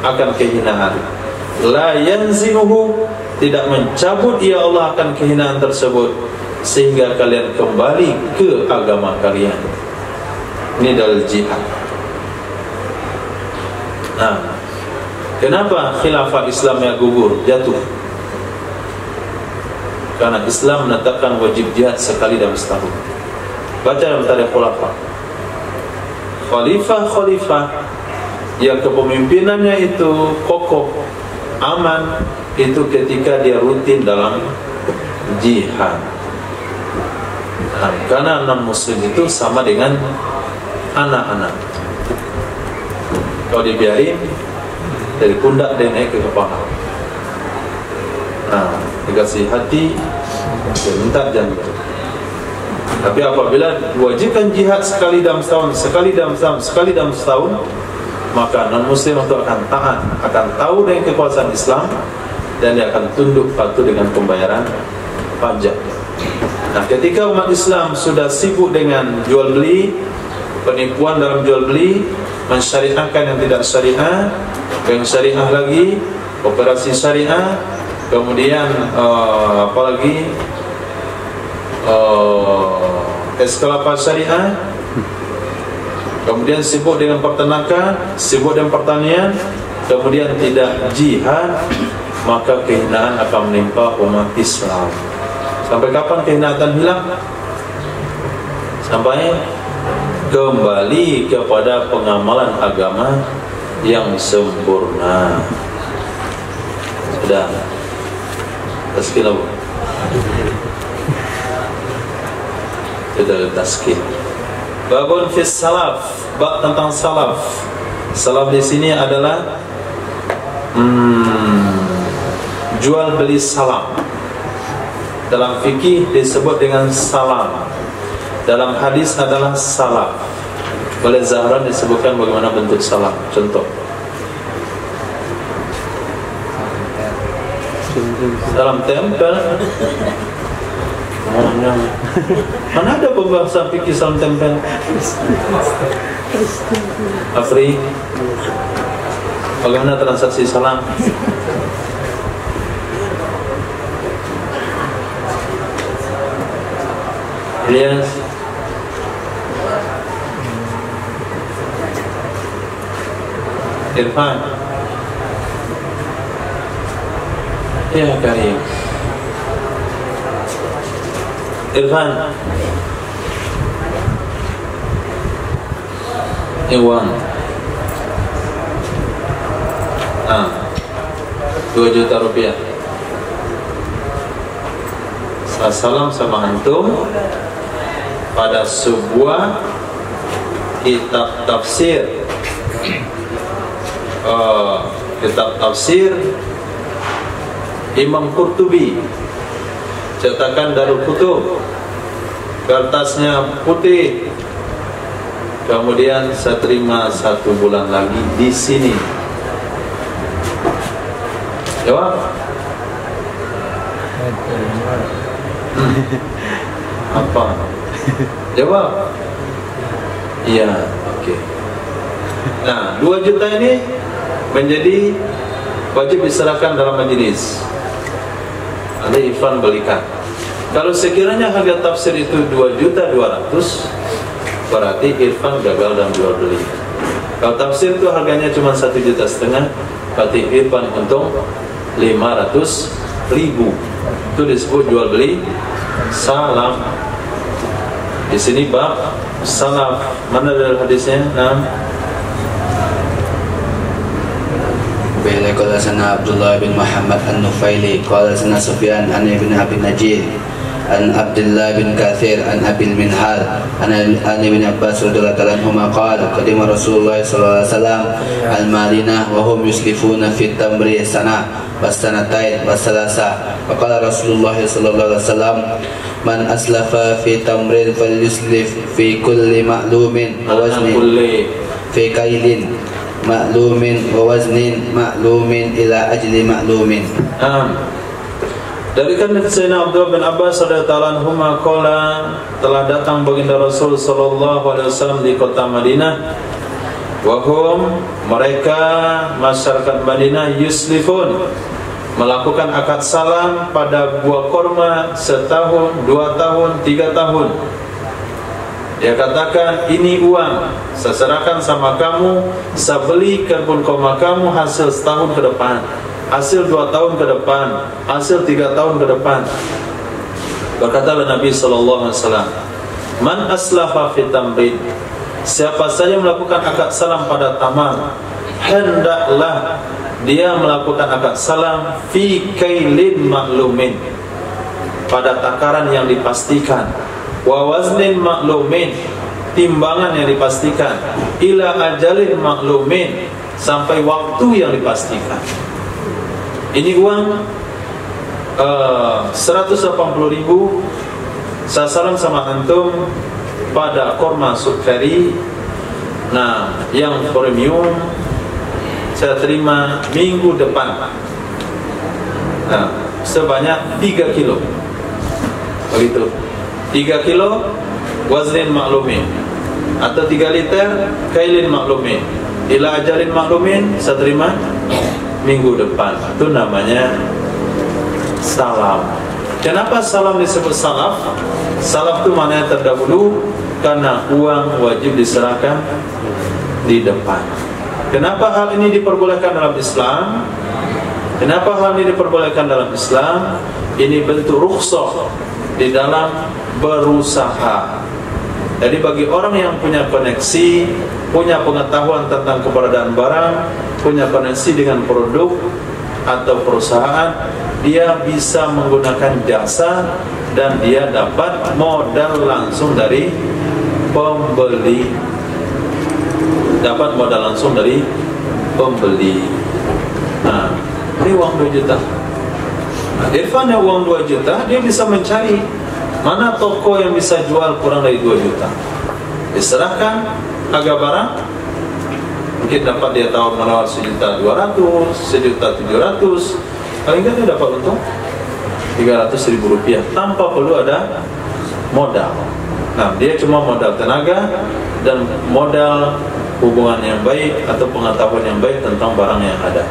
akan kehinaan. La yanzinuhu, tidak mencabut ya Allah akan kehinaan tersebut, sehingga kalian kembali ke agama kalian. Ini dalil jihad. Nah, kenapa khilafah Islamnya gugur, jatuh? Karena Islam menetapkan wajib jihad sekali dalam setahun. Baca dalam tarikh khulafah. Khalifah yang kepemimpinannya itu kokoh, aman, itu ketika dia rutin dalam jihad. Nah, karena non-muslim itu sama dengan anak-anak. Kalau dibiarin, dari pundak dia naik ke kepala. Nah, dikasih hati, dia minta janji. Tapi apabila diwajibkan jihad sekali dalam setahun, maka non-muslim itu akan taat, akan tahu dengan kekuasaan Islam, dan dia akan tunduk patuh dengan pembayaran pajak. Nah, ketika umat Islam sudah sibuk dengan jual beli, penipuan dalam jual beli, mensyariahkan yang tidak syariah, yang syariah lagi, operasi syariah, kemudian apalagi es kelapa syariah, kemudian sibuk dengan peternakan, sibuk dengan pertanian, kemudian tidak jihad, maka kehinaan akan menimpa umat Islam. Sampai kapan kehinaan hilang? Sampai kembali kepada pengamalan agama yang sempurna. Sudah. Tazkiyah. Sudah tazkiyah. Babun fis salaf, bab tentang salaf. Salaf di sini adalah jual beli salam. Dalam fikih disebut dengan salam. Dalam hadis adalah salaf. Oleh Zahran disebutkan bagaimana bentuk salam. Contoh, salam tempel. Mana ada pembahasan fikih salam tempel? Afri, bagaimana transaksi salam? Ilyas. Irfan. Ya Karim. Irfan. Iwan. 2 juta rupiah. Saya salam sama antum pada sebuah kitab tafsir. Kitab tafsir Imam Qurtubi, cetakan Darul Kutub, kertasnya putih. Kemudian saya terima 1 bulan lagi di sini. Jawab. Apa? Jawab. Iya, oke. Nah, 2 juta ini menjadi wajib diserahkan dalam majelis. Nanti Irfan belikan. Kalau sekiranya harga tafsir itu 2.200.000, berarti Irfan gagal dalam jual beli. Kalau tafsir itu harganya cuma 1,5 juta, berarti Irfan untung 500.000. Itu disebut jual beli salam. Di sini bab salaf. Mana dari hadisnya? Qala sana Abdullah bin Muhammad An-Nufaili qala sana Sufyan an Ibn Abi Najih an Abdullah bin Kathir an Abil Minhal an Ibn Abbas radhiyallahu anhuma qala qadima Rasulullah sallallahu alaihi wasallam al-Madinah wa hum yuslifuna fi tamri sana wasanatain wasalasa. Faqala Rasulullah sallallahu alaihi wasallam man aslafa fi tamrin falyuslif fi kulli ma'lumin wa waznin fi kailin ma'lumin wa waznin ma'lumin ila ajli ma'lumin. Dari kan Sayyidina Abdullah bin Abbas radhiyallahu anhu qala, telah datang baginda Rasul sallallahu alaihi wasallam di kota Madinah, wahum, mereka masyarakat Madinah, yuslifun, melakukan akad salam pada buah korma setahun, 2 tahun, 3 tahun. Dia katakan, ini uang, saya serahkan sama kamu, saya beli kebun korma kamu hasil setahun ke depan, hasil 2 tahun ke depan, hasil 3 tahun ke depan. Berkata Nabi SAW, man aslafa fi tamrin, siapa saja melakukan akad salam pada tamar, hendaklah dia melakukan akad salam fi kailin maklumin, pada takaran yang dipastikan, wa waznin maklumin, timbangan yang dipastikan, ila ajalin maklumin, sampai waktu yang dipastikan. Ini uang 180.000, saya salam sama antum pada korma sukari. Nah, yang premium saya terima minggu depan. Nah, sebanyak 3 kilo. Begitu. 3 kilo waznin maklumin, atau 3 liter kailin maklumin, ila ajalin maklumin, saya terima minggu depan. Itu namanya salam. Kenapa salam disebut salaf? Salaf itu maknanya terdahulu, karena uang wajib diserahkan di depan. Kenapa hal ini diperbolehkan dalam Islam? Kenapa hal ini diperbolehkan dalam Islam? Ini bentuk rukhsah di dalam berusaha. Jadi bagi orang yang punya koneksi, punya pengetahuan tentang keberadaan barang, punya koneksi dengan produk atau perusahaan, dia bisa menggunakan jasa dan dia dapat modal langsung dari pembeli. Dapat modal langsung dari pembeli. Nah, ini uang 2 juta. Nah, Irfan yang uang 2 juta, dia bisa mencari mana toko yang bisa jual kurang dari 2 juta. Diserahkan harga barang, mungkin dapat dia tahu melawat 1.200.000, 1.700.000, paling tidak dia dapat untung 300.000 rupiah tanpa perlu ada modal. Nah, dia cuma modal tenaga dan modal hubungan yang baik atau pengetahuan yang baik tentang barang yang ada.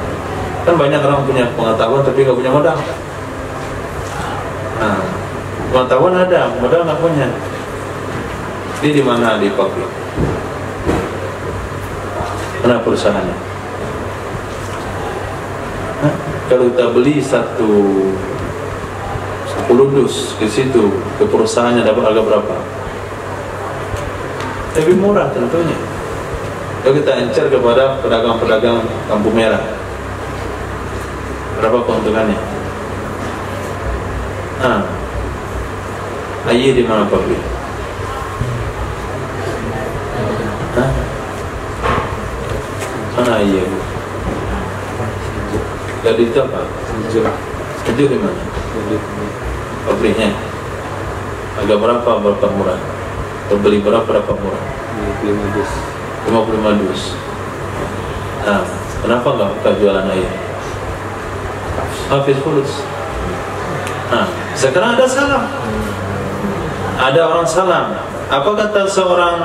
Kan banyak orang punya pengetahuan tapi nggak punya modal. Nah, pengetahuan ada, modal nggak punya. Ini di mana di Papua? Mana perusahaannya? Hah? Kalau kita beli 10 dus ke situ, ke perusahaannya dapat harga berapa? Lebih murah tentunya. Kalau kita encer kepada pedagang-pedagang lampu merah, berapa keuntungannya? Ayah di mana Pak? Mana ayah? Jadi itu apa? Sejuk di mana? Pabriknya. Harga berapa murah? Beli berapa murah? 55 dus. Kenapa nggak buka jualan ayah? Hafiz fulus. Sekarang ada salam. Ada orang salam. Apa kata seorang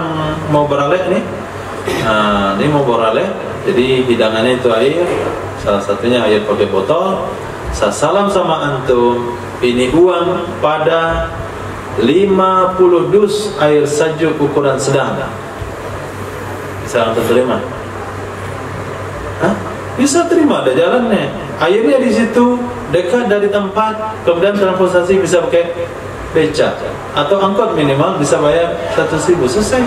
mau beralek nih? Ini mau beralek. Jadi hidangannya itu air. Salah satunya air pakai botol. Saya salam sama antum. Ini uang pada 50 dus air sajuk ukuran sedang. Bisa antum terima? Bisa terima, ada jalannya. Airnya di situ dekat dari tempat, kemudian transportasi bisa pakai beca atau angkot, minimal bisa bayar 100.000, selesai,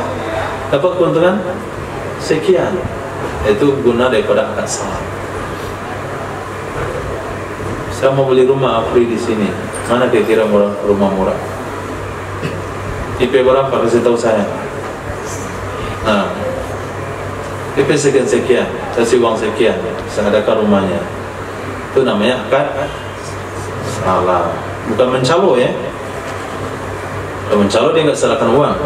dapat keuntungan sekian. Itu guna daripada akad salam. Saya mau beli rumah free di sini. Mana kira-kira rumah murah? IP berapa? Kasih tahu saya. IP sekian, kasih uang sekian, saya adakan rumahnya. Itu namanya akad salam. Bukan mencalo ya. Kalau mencalo dia nggak serahkan uang.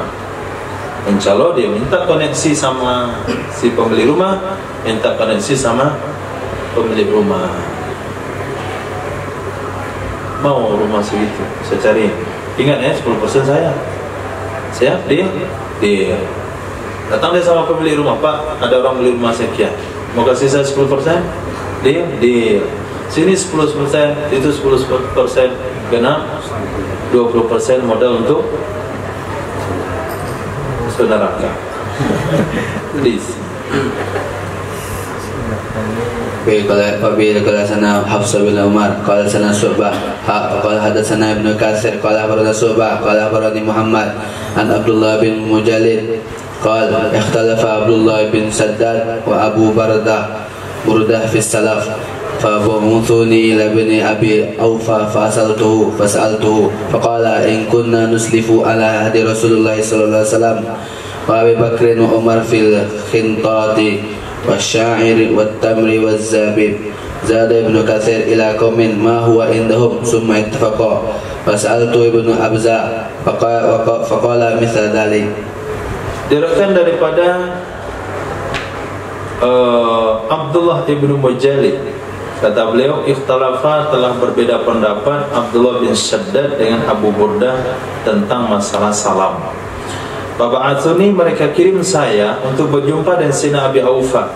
Mencalo dia minta koneksi sama si pembeli rumah, minta koneksi sama pemilik rumah. Mau rumah segitu, saya cari. Ingat ya, 10% saya. Siap? Dia datang dia sama pemilik rumah, Pak, ada orang beli rumah sekian, mau kasih saya 10%? Dia sini 10%, itu 10% genap, 20% modal untuk saudara. Please. Bila sana Hafsa bin Umar, qala sana Syu'bah, qala hadatsana Ibnu Katsir, qala akhbarana Syu'bah, qala akhbarani Muhammad an Abdullah bin Mujalid قال اختلف عبد الله بن سداد وأبو بردة في السلف فبعثوني إلى ابن أبي أوفى فسألته فقال إن كنا نسلف على عهد رسول الله صلى الله عليه وسلم وأبي بكر وعمر في الخنطاط والشاعر والتمر والزبيب زاد ابن كثير إلى قوم ما هو عندهم ثم اتفقا فسألت ابن أبزة فقال مثل ذلك. Diriwayatkan daripada Abdullah ibnu Mujalid, kata beliau, ikhtalafa, telah berbeda pendapat Abdullah bin Shaddad dengan Abu Burdah tentang masalah salam. Baba'atsuni, mereka kirim saya untuk berjumpa dengan Sina Abi Aufa.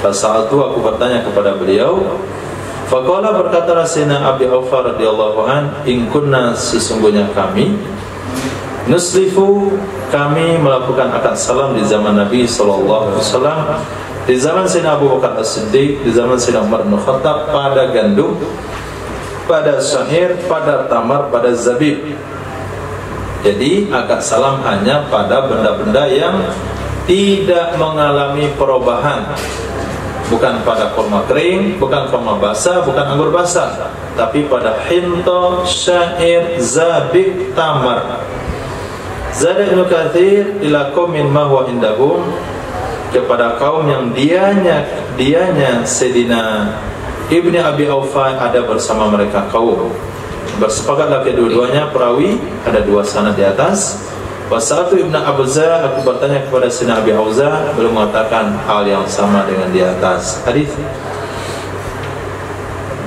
Pasal itu aku bertanya kepada beliau. Faqala, berkatalah Sina Abi Aufa radhiyallahu an, in kunna, sesungguhnya kami, nuslifu, kami melakukan akad salam di zaman Nabi sallallahu alaihi wasallam, di zaman Sayyidina Abu Bakar As-Siddiq, di zaman Sayyidina Umar bin Khattab, pada gandum, pada syair, pada tamar, pada zabib. Jadi akad salam hanya pada benda-benda yang tidak mengalami perubahan. Bukan pada kurma kering, bukan kurma basah, bukan anggur basah, tapi pada hinto, syair, zabib, tamar. Zada Ibnu Katsir ila qaumin ma huwa indahum, kepada kaum yang dianya Sayyidina Ibnu Abi Aufa ada bersama mereka kaum. Bersepakatlah kedua-duanya perawi, ada dua sanad di atas. Wasatu Ibnu Abza, aku bertanya kepada Sayyidina Abi Auza, belum mengatakan hal yang sama dengan di atas hadis.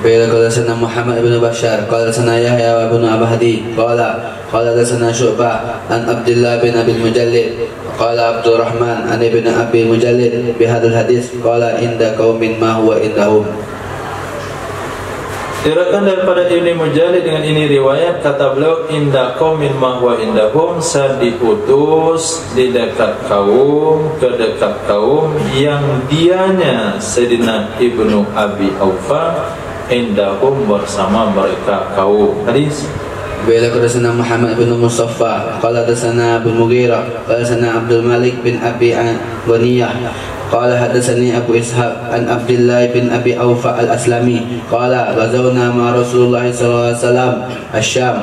قال سنة محمد بن بشار قال سنة يحيى بن أبهدي قال سنة شعبة عن عبد الله بن أبي المجلد قال عبد الرحمن عن ابن أبي المجلد بهذا الحديث قال عند قوم ما هو عندهم. Diriwayatkan daripada Ibnu Mujahid dengan ini riwayat, kata beliau, inda qaumin ma huwa indahum, saya diutus di dekat kaum, ke dekat kaum yang dianya Sayyidina Ibnu Abi Aufa indahum, bersama mereka kaum. Hadis Bila hadasana Muhammad bin Mustafa qala hadasana Abu Mughirah qala hadasana Abdul Malik bin Abi Ghaniyah qala hadasani Abu Ishaq an Abdullah bin Abi Aufa al-Aslami qala ghazawna ma Rasulullah sallallahu alaihi wasallam asy-Syam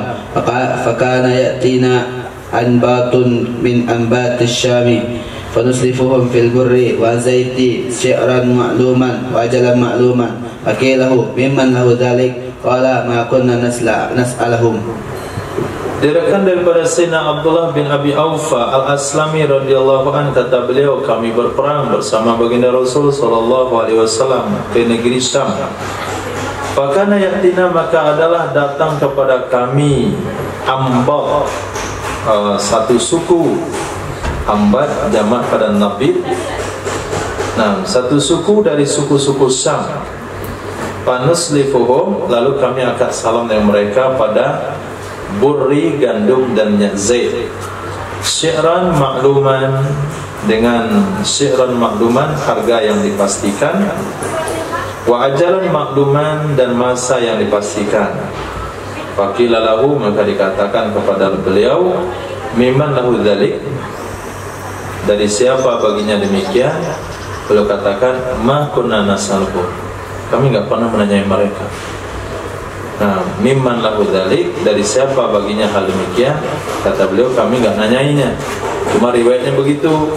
fakana yatina anbatun min anbat asy-Syami fanuslifuhum fil burri wa zaiti syi'ran ma'luman wa ajalan ma'luman faqilahu mimman lahu dhalik qala ma kunna nas'alahum. Diriwayatkan daripada Sayyidina Abdullah bin Abi Aufa al-Aslami radhiyallahu anhu, kata beliau, kami berperang bersama baginda Rasul sallallahu alaihi wasallam ke negeri Syam. Fakana yatina, maka adalah datang kepada kami ambat, satu suku. Ambat jamak pada nabit. Nah, satu suku dari suku-suku Syam. Panuslifuhum, lalu kami akan salam dengan mereka pada burri, gandum dan minyak zait. Syi'ran makluman, dengan syi'ran makluman, harga yang dipastikan. Wa ajalan makluman, dan masa yang dipastikan. Faqila lahu, maka dikatakan kepada beliau, mimman lahu dzalik, dari siapa baginya demikian? Beliau katakan, ma kunna nas'aluhu, kami enggak pernah menanyai mereka. Nah, mimman lahu dzalik, dari siapa baginya hal demikian? Kata beliau, kami enggak nanyainya. Cuma riwayatnya begitu.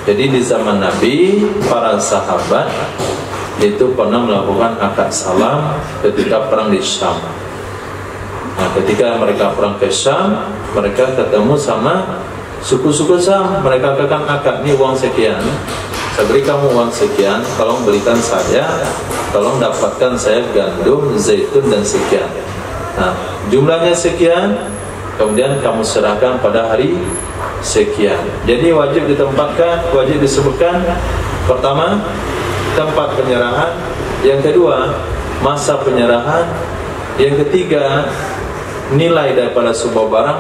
Jadi di zaman Nabi, para sahabat itu pernah melakukan akad salam ketika perang di Syam. Nah, ketika mereka perang ke Syam, mereka ketemu sama suku-suku Syam. Mereka katakan akad, ini uang sekian, saya beri kamu uang sekian, tolong berikan saya, tolong dapatkan saya gandum, zaitun dan sekian. Nah, jumlahnya sekian, kemudian kamu serahkan pada hari sekian. Jadi wajib ditempatkan, wajib disebutkan, pertama tempat penyerahan, yang kedua masa penyerahan, yang ketiga nilai daripada sebuah barang,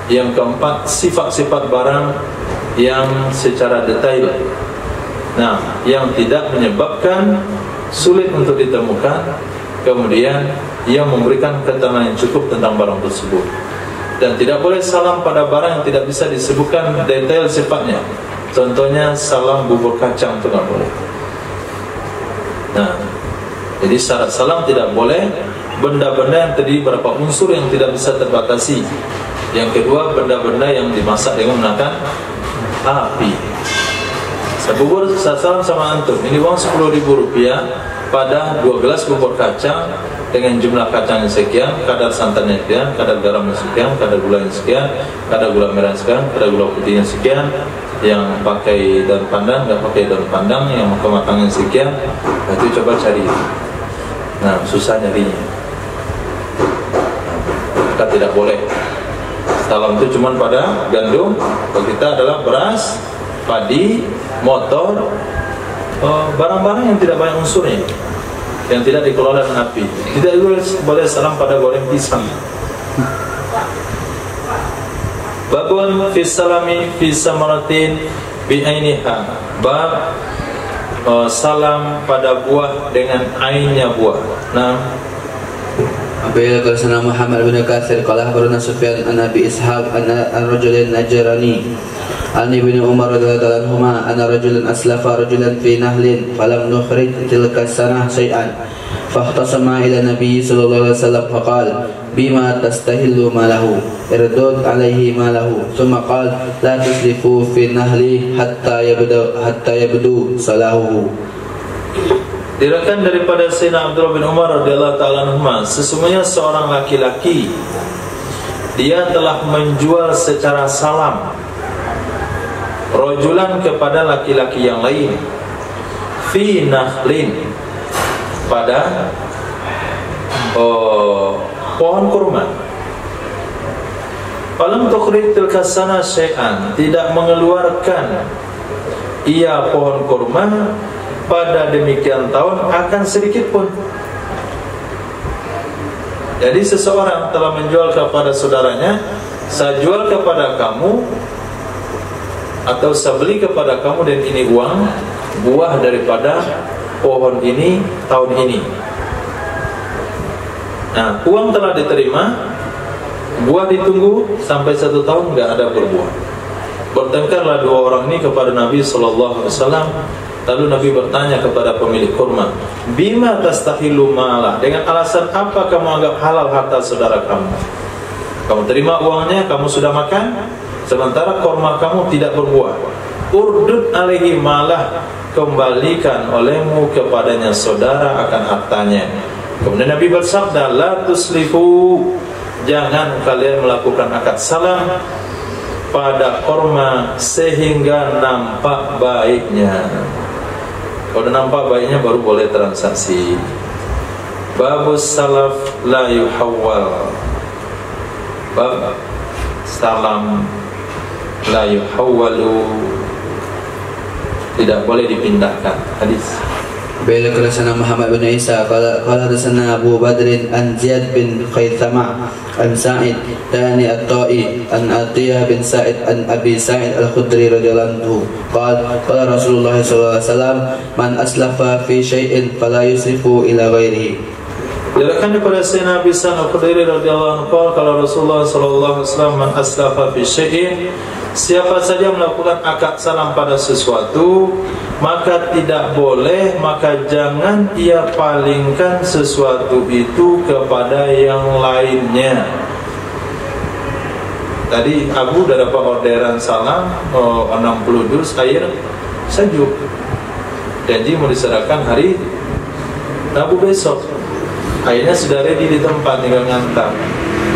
yang keempat sifat-sifat barang yang secara detail, nah, yang tidak menyebabkan sulit untuk ditemukan, kemudian yang memberikan keterangan yang cukup tentang barang tersebut. Dan tidak boleh salam pada barang yang tidak bisa disebutkan detail sifatnya. Contohnya salam bubur kacang, itu tidak boleh. Nah, jadi syarat salam tidak boleh benda-benda yang terdiri beberapa unsur yang tidak bisa terbatasi. Yang kedua, benda-benda yang dimasak dengan menggunakan api. Sebubur saya salam sama antum, ini uang Rp10.000 pada 2 gelas bubur kacang dengan jumlah kacangnya sekian, kadar santannya sekian, kadar garamnya sekian, kadar gulanya sekian, kadar gula merah sekian, kadar gula putihnya sekian, yang pakai daun pandan, nggak pakai daun pandang, yang matangnya sekian. Nah, itu coba cari. Nah, susah nyarinya. Kita tidak boleh. Salam itu cuma pada gandum. Kalau kita adalah beras, padi, motor, barang-barang yang tidak banyak unsurnya, yang tidak dikelola dengan api. Tidak boleh salam pada goreng pisang. Babun fi salami fi samaratin bi ainiha. Bab salam pada buah dengan ainnya buah. Nah, Bila qala Muhammad bin Katsir qala akhbarana Sufyan an Abi Ishaq an rajulin najrani an Ibnu Umar radhiyallahu anhuma anna rajulan aslafa rajulan fi nahlin falam nukhrij tilka sanah shay'an fahtasama ila Nabi sallallahu alaihi wasallam faqala bima tastahillu malahu irdud alaihi malahu thumma qala la tuslifu fi nahli hatta yabdu salahu. Diriwayatkan daripada Sayyidina Abdullah bin Umar radhiyallahu ta'ala anhuma, sesungguhnya seorang laki-laki dia telah menjual secara salam rajulan kepada laki-laki yang lain fi nahlin, pada pohon kurma. Falam tukhrij tilka sana syai'an, tidak mengeluarkan ia pohon kurma pada demikian tahun akan sedikit pun. Jadi seseorang telah menjual kepada saudaranya, saya jual kepada kamu atau saya beli kepada kamu dan ini uang, buah daripada pohon ini tahun ini. Nah, uang telah diterima, buah ditunggu sampai 1 tahun nggak ada berbuah. Bertengkarlah dua orang ini kepada Nabi SAW. Lalu Nabi bertanya kepada pemilik kurma, bima tastahilu ma'ala, dengan alasan apa kamu anggap halal harta saudara kamu? Kamu terima uangnya, kamu sudah makan, sementara kurma kamu tidak berbuah. Urdud alaihi malah, kembalikan olehmu kepadanya saudara akan hartanya. Kemudian Nabi bersabda, la tuslifu, jangan kalian melakukan akad salam pada kurma sehingga nampak baiknya. Kalau nampak baiknya baru boleh transaksi. Babus salaf la yuhawwal, bab salam la yuhawwalu, tidak boleh dipindahkan. Hadis Bila kerasana Muhammad bin Isa qala hadatsana Abu Badr an Ziyad bin Khaythama an Sa'id Tani At-Ta'i an Atiyah bin Sa'id an Abi Sa'id Al-Khudri radhiyallahu anhu qala Rasulullah sallallahu alaihi wasallam man aslafa fi syai'in fala yusrifu ila ghairihi. Diriwayatkan daripada Sayyidina Abi Sa'id Al-Khudri radhiyallahu anhu kalau Rasulullah sallallahu alaihi wasallam man aslafa fi syai'in, siapa saja melakukan akad salam pada sesuatu, maka tidak boleh, maka jangan ia palingkan sesuatu itu kepada yang lainnya. Tadi Abu udah dapat orderan salam 60 dus air sejuk, janji mau diserahkan hari Rabu besok. Airnya sudah ready di tempat, tinggal ngantar.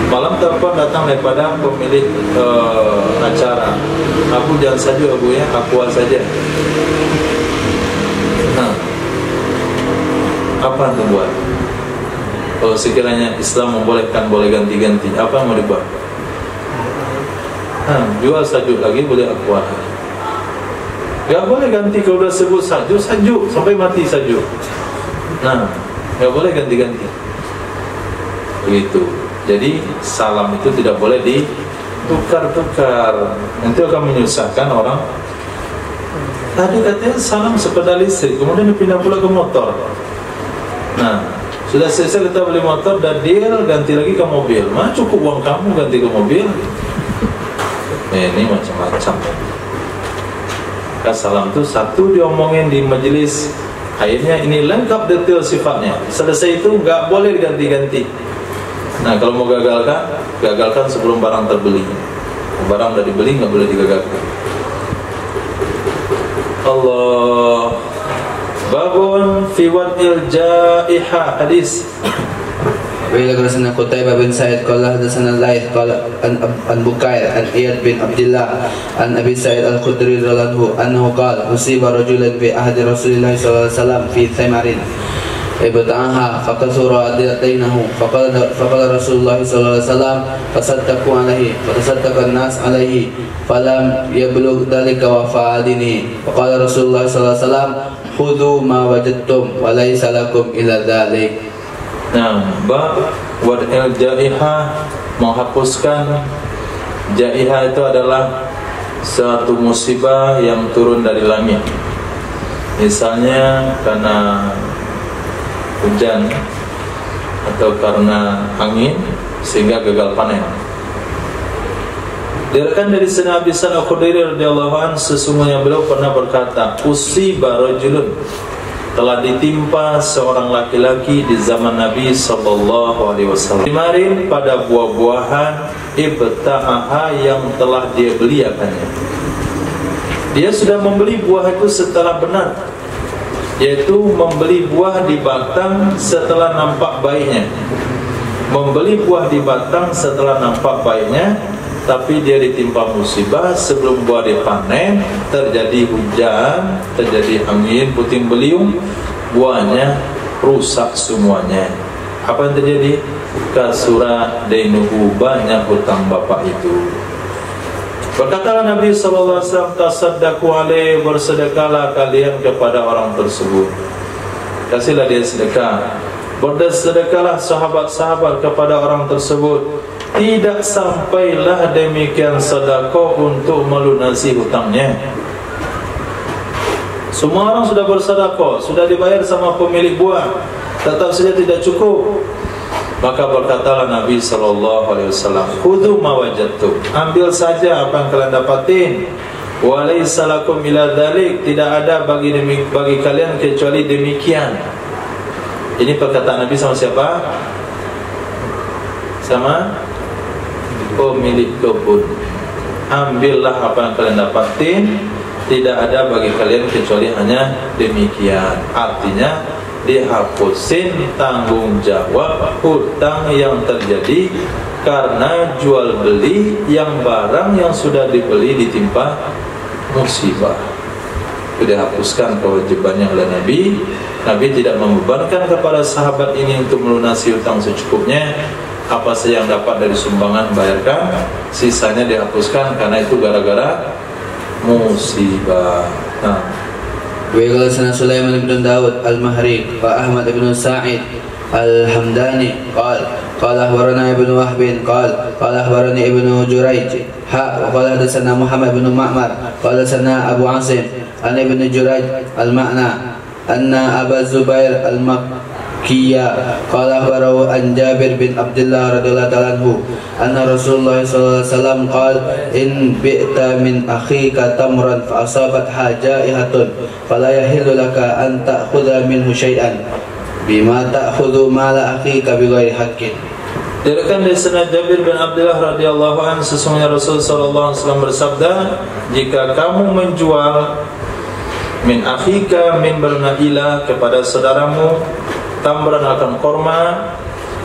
Malam telepon datang daripada pemilik acara, Abu jangan saja Abu ya, aqua saja. Nah, apa yang buat? Kalau sekiranya Islam membolehkan, boleh ganti-ganti, apa yang mau dibuat? Nah, jual sajuk lagi, boleh aqua. Gak boleh ganti, kalau udah sebut sajuk, sajuk sampai mati sajuk. Nah, gak boleh ganti-ganti. Begitu. Jadi salam itu tidak boleh ditukar-tukar, nanti akan menyusahkan orang. Tadi katanya salam sepeda listrik, kemudian dipindah pula ke motor. Nah, sudah selesai kita beli motor dan deal ganti lagi ke mobil. Mana cukup uang kamu ganti ke mobil? Ini macam-macam. Salam itu satu diomongin di majelis, akhirnya ini lengkap detail sifatnya. Selesai itu nggak boleh diganti-ganti. Nah, kalau mau gagalkan sebelum barang terbeli. Barang udah dibeli nggak boleh digagalkan. Allah. Babun fi wad'il jaiha. Hadis Bila kerasana Qutaibah bin Sa'id qala hadatsana Laits qala an Bukair an Iyad bin Abdullah an Abi Sa'id Al-Khudri radhiyallahu anhu qala usiba rajulan fi ahdi Rasulillah sallallahu alaihi wasallam fi thamarin ibta'aha faqasura adatainahu faqala Rasulullah sallallahu alaihi wasallam fasaddaqu alaihi fatasaddaqa an-nas alaihi falam yablugh dhalika wa fa'adini faqala Rasulullah sallallahu alaihi wasallam khudhu ma wajadtum wa laysa lakum illa dhalik. Nah, bab wad'il jaiha, menghapuskan. Jaiha itu adalah suatu musibah yang turun dari langit. Misalnya karena hujan atau karena angin sehingga gagal panen. Diriwayatkan dari Sayyidina Abi Sa'id Al-Khudri radhiyallahu anhu, sesungguhnya beliau pernah berkata, usiba rajulun, telah ditimpa seorang laki-laki di zaman Nabi sallallahu alaihi wasallam. Kemarin pada buah-buahan ibta'aha yang telah dia beli akannya. Dia sudah membeli buah itu setelah benar, yaitu membeli buah di batang setelah nampak baiknya. Membeli buah di batang setelah nampak baiknya, tapi dia ditimpa musibah sebelum buah dipanen, terjadi hujan, terjadi angin puting beliung, buahnya rusak semuanya. Apa yang terjadi? Kasura dainuhu, banyak hutang bapak itu. Berkatalah Nabi SAW, tasaddaqu alaihi, bersedekahlah kalian kepada orang tersebut. Kasihlah dia sedekah. Bersedekahlah sahabat-sahabat kepada orang tersebut. Tidak sampailah demikian sedekah untuk melunasi hutangnya. Semua orang sudah bersedekah, sudah dibayar sama pemilik buah, tetap saja tidak cukup. Maka berkatalah Nabi SAW, khudhu ma wajadtum, ambil saja apa yang kalian dapatin. Walaysa lakum ila dzalik, tidak ada bagi kalian kecuali demikian. Ini perkataan Nabi sama siapa? Sama pemilik kebun. Ambillah apa yang kalian dapatin, tidak ada bagi kalian kecuali hanya demikian. Artinya dihapusin tanggung jawab hutang yang terjadi karena jual beli yang barang yang sudah dibeli ditimpa musibah. Itu dihapuskan kewajibannya oleh Nabi. Nabi tidak membebankan kepada sahabat ini untuk melunasi hutang secukupnya. Apa saja yang dapat dari sumbangan bayarkan, sisanya dihapuskan karena itu gara-gara musibah. وقال سنة سليمان بن داود المهري وأحمد بن سعيد الحمداني قال أخبرنا ابن وهب قال أخبرني ابن جريج وقال حدثنا محمد بن معمر قال حدثنا أبو عاصم عن ابن جريج المعنى أن أبا الزبير المكي قال أخبره عن جابر بن عبد الله رضي الله عنه أن رسول الله صلى الله عليه وسلم قال إن بئت من أخيك تمرا فأصابتها جائحة فلا يحل لك أن تأخذ منه شيئا بما تأخذ مال أخيك بغير حق. Diriwayatkan dari sanad Jabir bin Abdullah radhiyallahu anhu, sesungguhnya Rasul sallallahu alaihi wasallam bersabda, jika kamu menjual min akhika min bernaila kepada saudaramu tamran akan korma,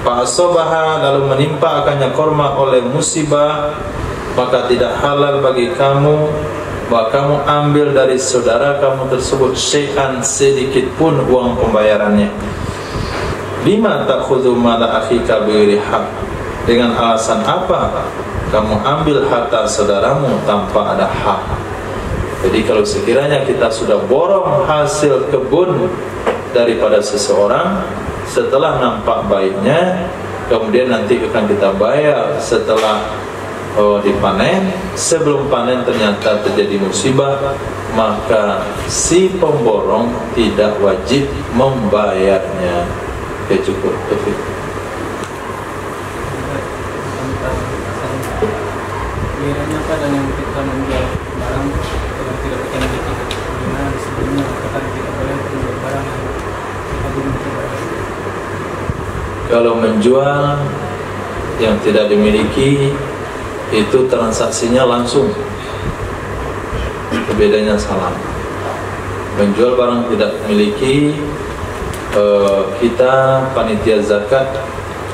fa'asobaha lalu menimpa akannya korma oleh musibah, maka tidak halal bagi kamu bahwa kamu ambil dari saudara kamu tersebut syai'an sedikit pun uang pembayarannya. Lima ta'khudhu mala akhika bighairi haq, dengan alasan apa kamu ambil harta saudaramu tanpa ada hak? Jadi kalau sekiranya kita sudah borong hasil kebun daripada seseorang, setelah nampak baiknya, kemudian nanti akan kita bayar setelah dipanen. Sebelum panen ternyata terjadi musibah, maka si pemborong tidak wajib membayarnya. Ya cukup. Bedanya apa dengan kita menjual barang yang tidak kita miliki? Karena sebelumnya kata tidak boleh menjual barang yang kita belum miliki. Kalau menjual yang tidak dimiliki itu transaksinya langsung. Bedanya salah. Menjual barang tidak dimiliki, kita panitia zakat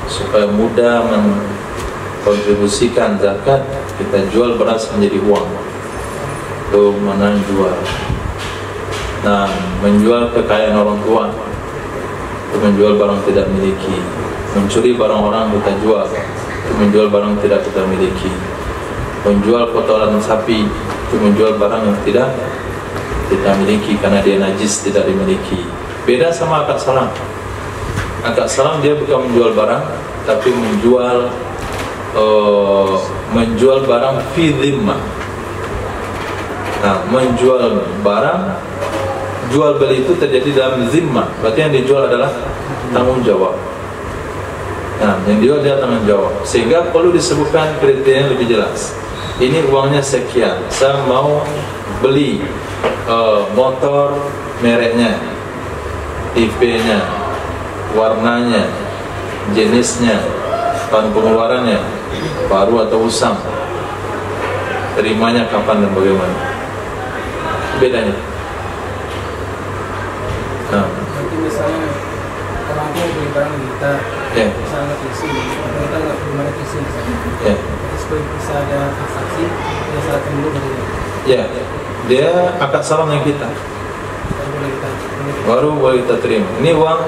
supaya mudah mengkontribusikan zakat, kita jual beras menjadi uang. Itu mana jual. Nah, menjual kekayaan orang tua, itu menjual barang tidak miliki. Mencuri barang orang kita jual, itu menjual barang tidak kita miliki. Menjual kotoran sapi, itu menjual barang yang tidak kita miliki karena dia najis, tidak dimiliki. Beda sama akad salam. Akad salam dia bukan menjual barang, tapi menjual barang fi dhimmah. Nah, menjual barang, jual beli itu terjadi dalam zimmah. Berarti yang dijual adalah tanggung jawab. Nah, yang dijual dia tanggung jawab. Sehingga perlu disebutkan kriteria yang lebih jelas. Ini uangnya sekian. Saya mau beli motor mereknya, IP-nya, warnanya, jenisnya, tahun pengeluarannya, baru atau usang, terimanya kapan dan bagaimana. Bedanya. Nah. Nanti misalnya orang tua beli barang kita, misalnya isi, kita nggak belum ada isi, supaya bisa ada transaksi, dia salahkan dulu dari dia. Dia akad salam yang kita. Baru boleh kita terima. Ini uang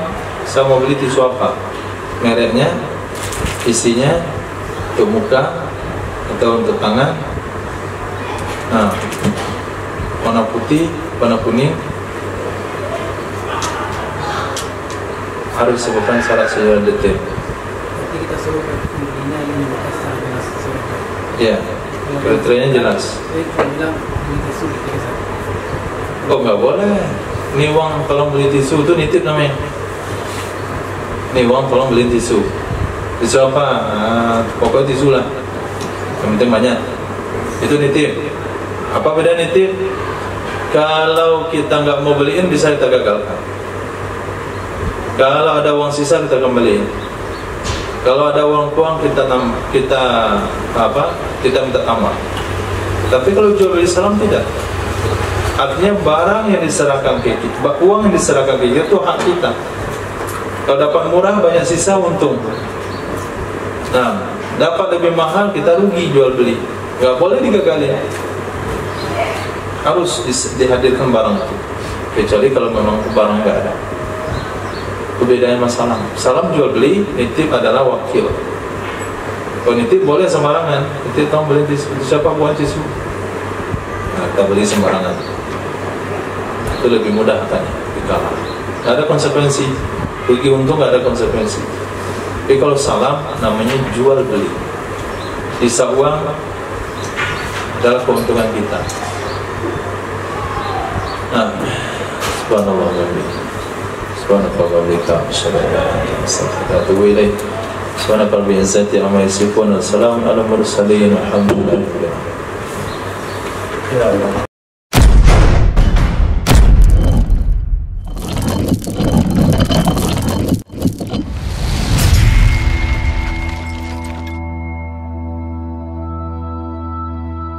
saya mau beli tisu apa, mereknya, isinya, untuk muka atau untuk tangan. Nah, warna putih, warna kuning, harus disebutkan syarat secara detail. Berarti kita suruh pembelinya ini secara jelas. Ya, kriterianya jelas. Saya cuma bilang beli tisu gitu ya. Oh nggak boleh. Nih uang tolong beli tisu itu nitip namanya. Nih uang tolong beli tisu. Tisu apa? Nah, pokoknya tisu lah. Yang penting banyak. Itu nitip. Apa beda nitip? Kalau kita nggak mau beliin bisa kita gagalkan. Kalau ada uang sisa kita kembaliin. Kalau ada uang kita minta tambah. Tapi kalau jual beli salam tidak. Artinya barang yang diserahkan ke kita, uang yang diserahkan ke kita itu hak kita. Kalau dapat murah banyak sisa untung. Nah, dapat lebih mahal kita rugi jual beli. Gak boleh digagalin. Harus dihadirkan barang itu. Kecuali kalau memang barang nggak ada. Bedanya masalah. Salam jual beli, nitip adalah wakil. Kalau nitip boleh sembarangan. Nitip tahu beli tisu, siapa buat tisu? Nah, kita beli sembarangan. Itu lebih mudah katanya dikalah. Gak ada konsekuensi. Rugi untung gak ada konsekuensi. Tapi kalau salam namanya jual beli. Sisa uang adalah keuntungan kita. Nah, subhanallah wa bihamdihi. Subhanallah wa bihamdihi. Subhanallah bi izzati amma yasifun. Assalamu ala mursalin. Alhamdulillah. Ya Allah.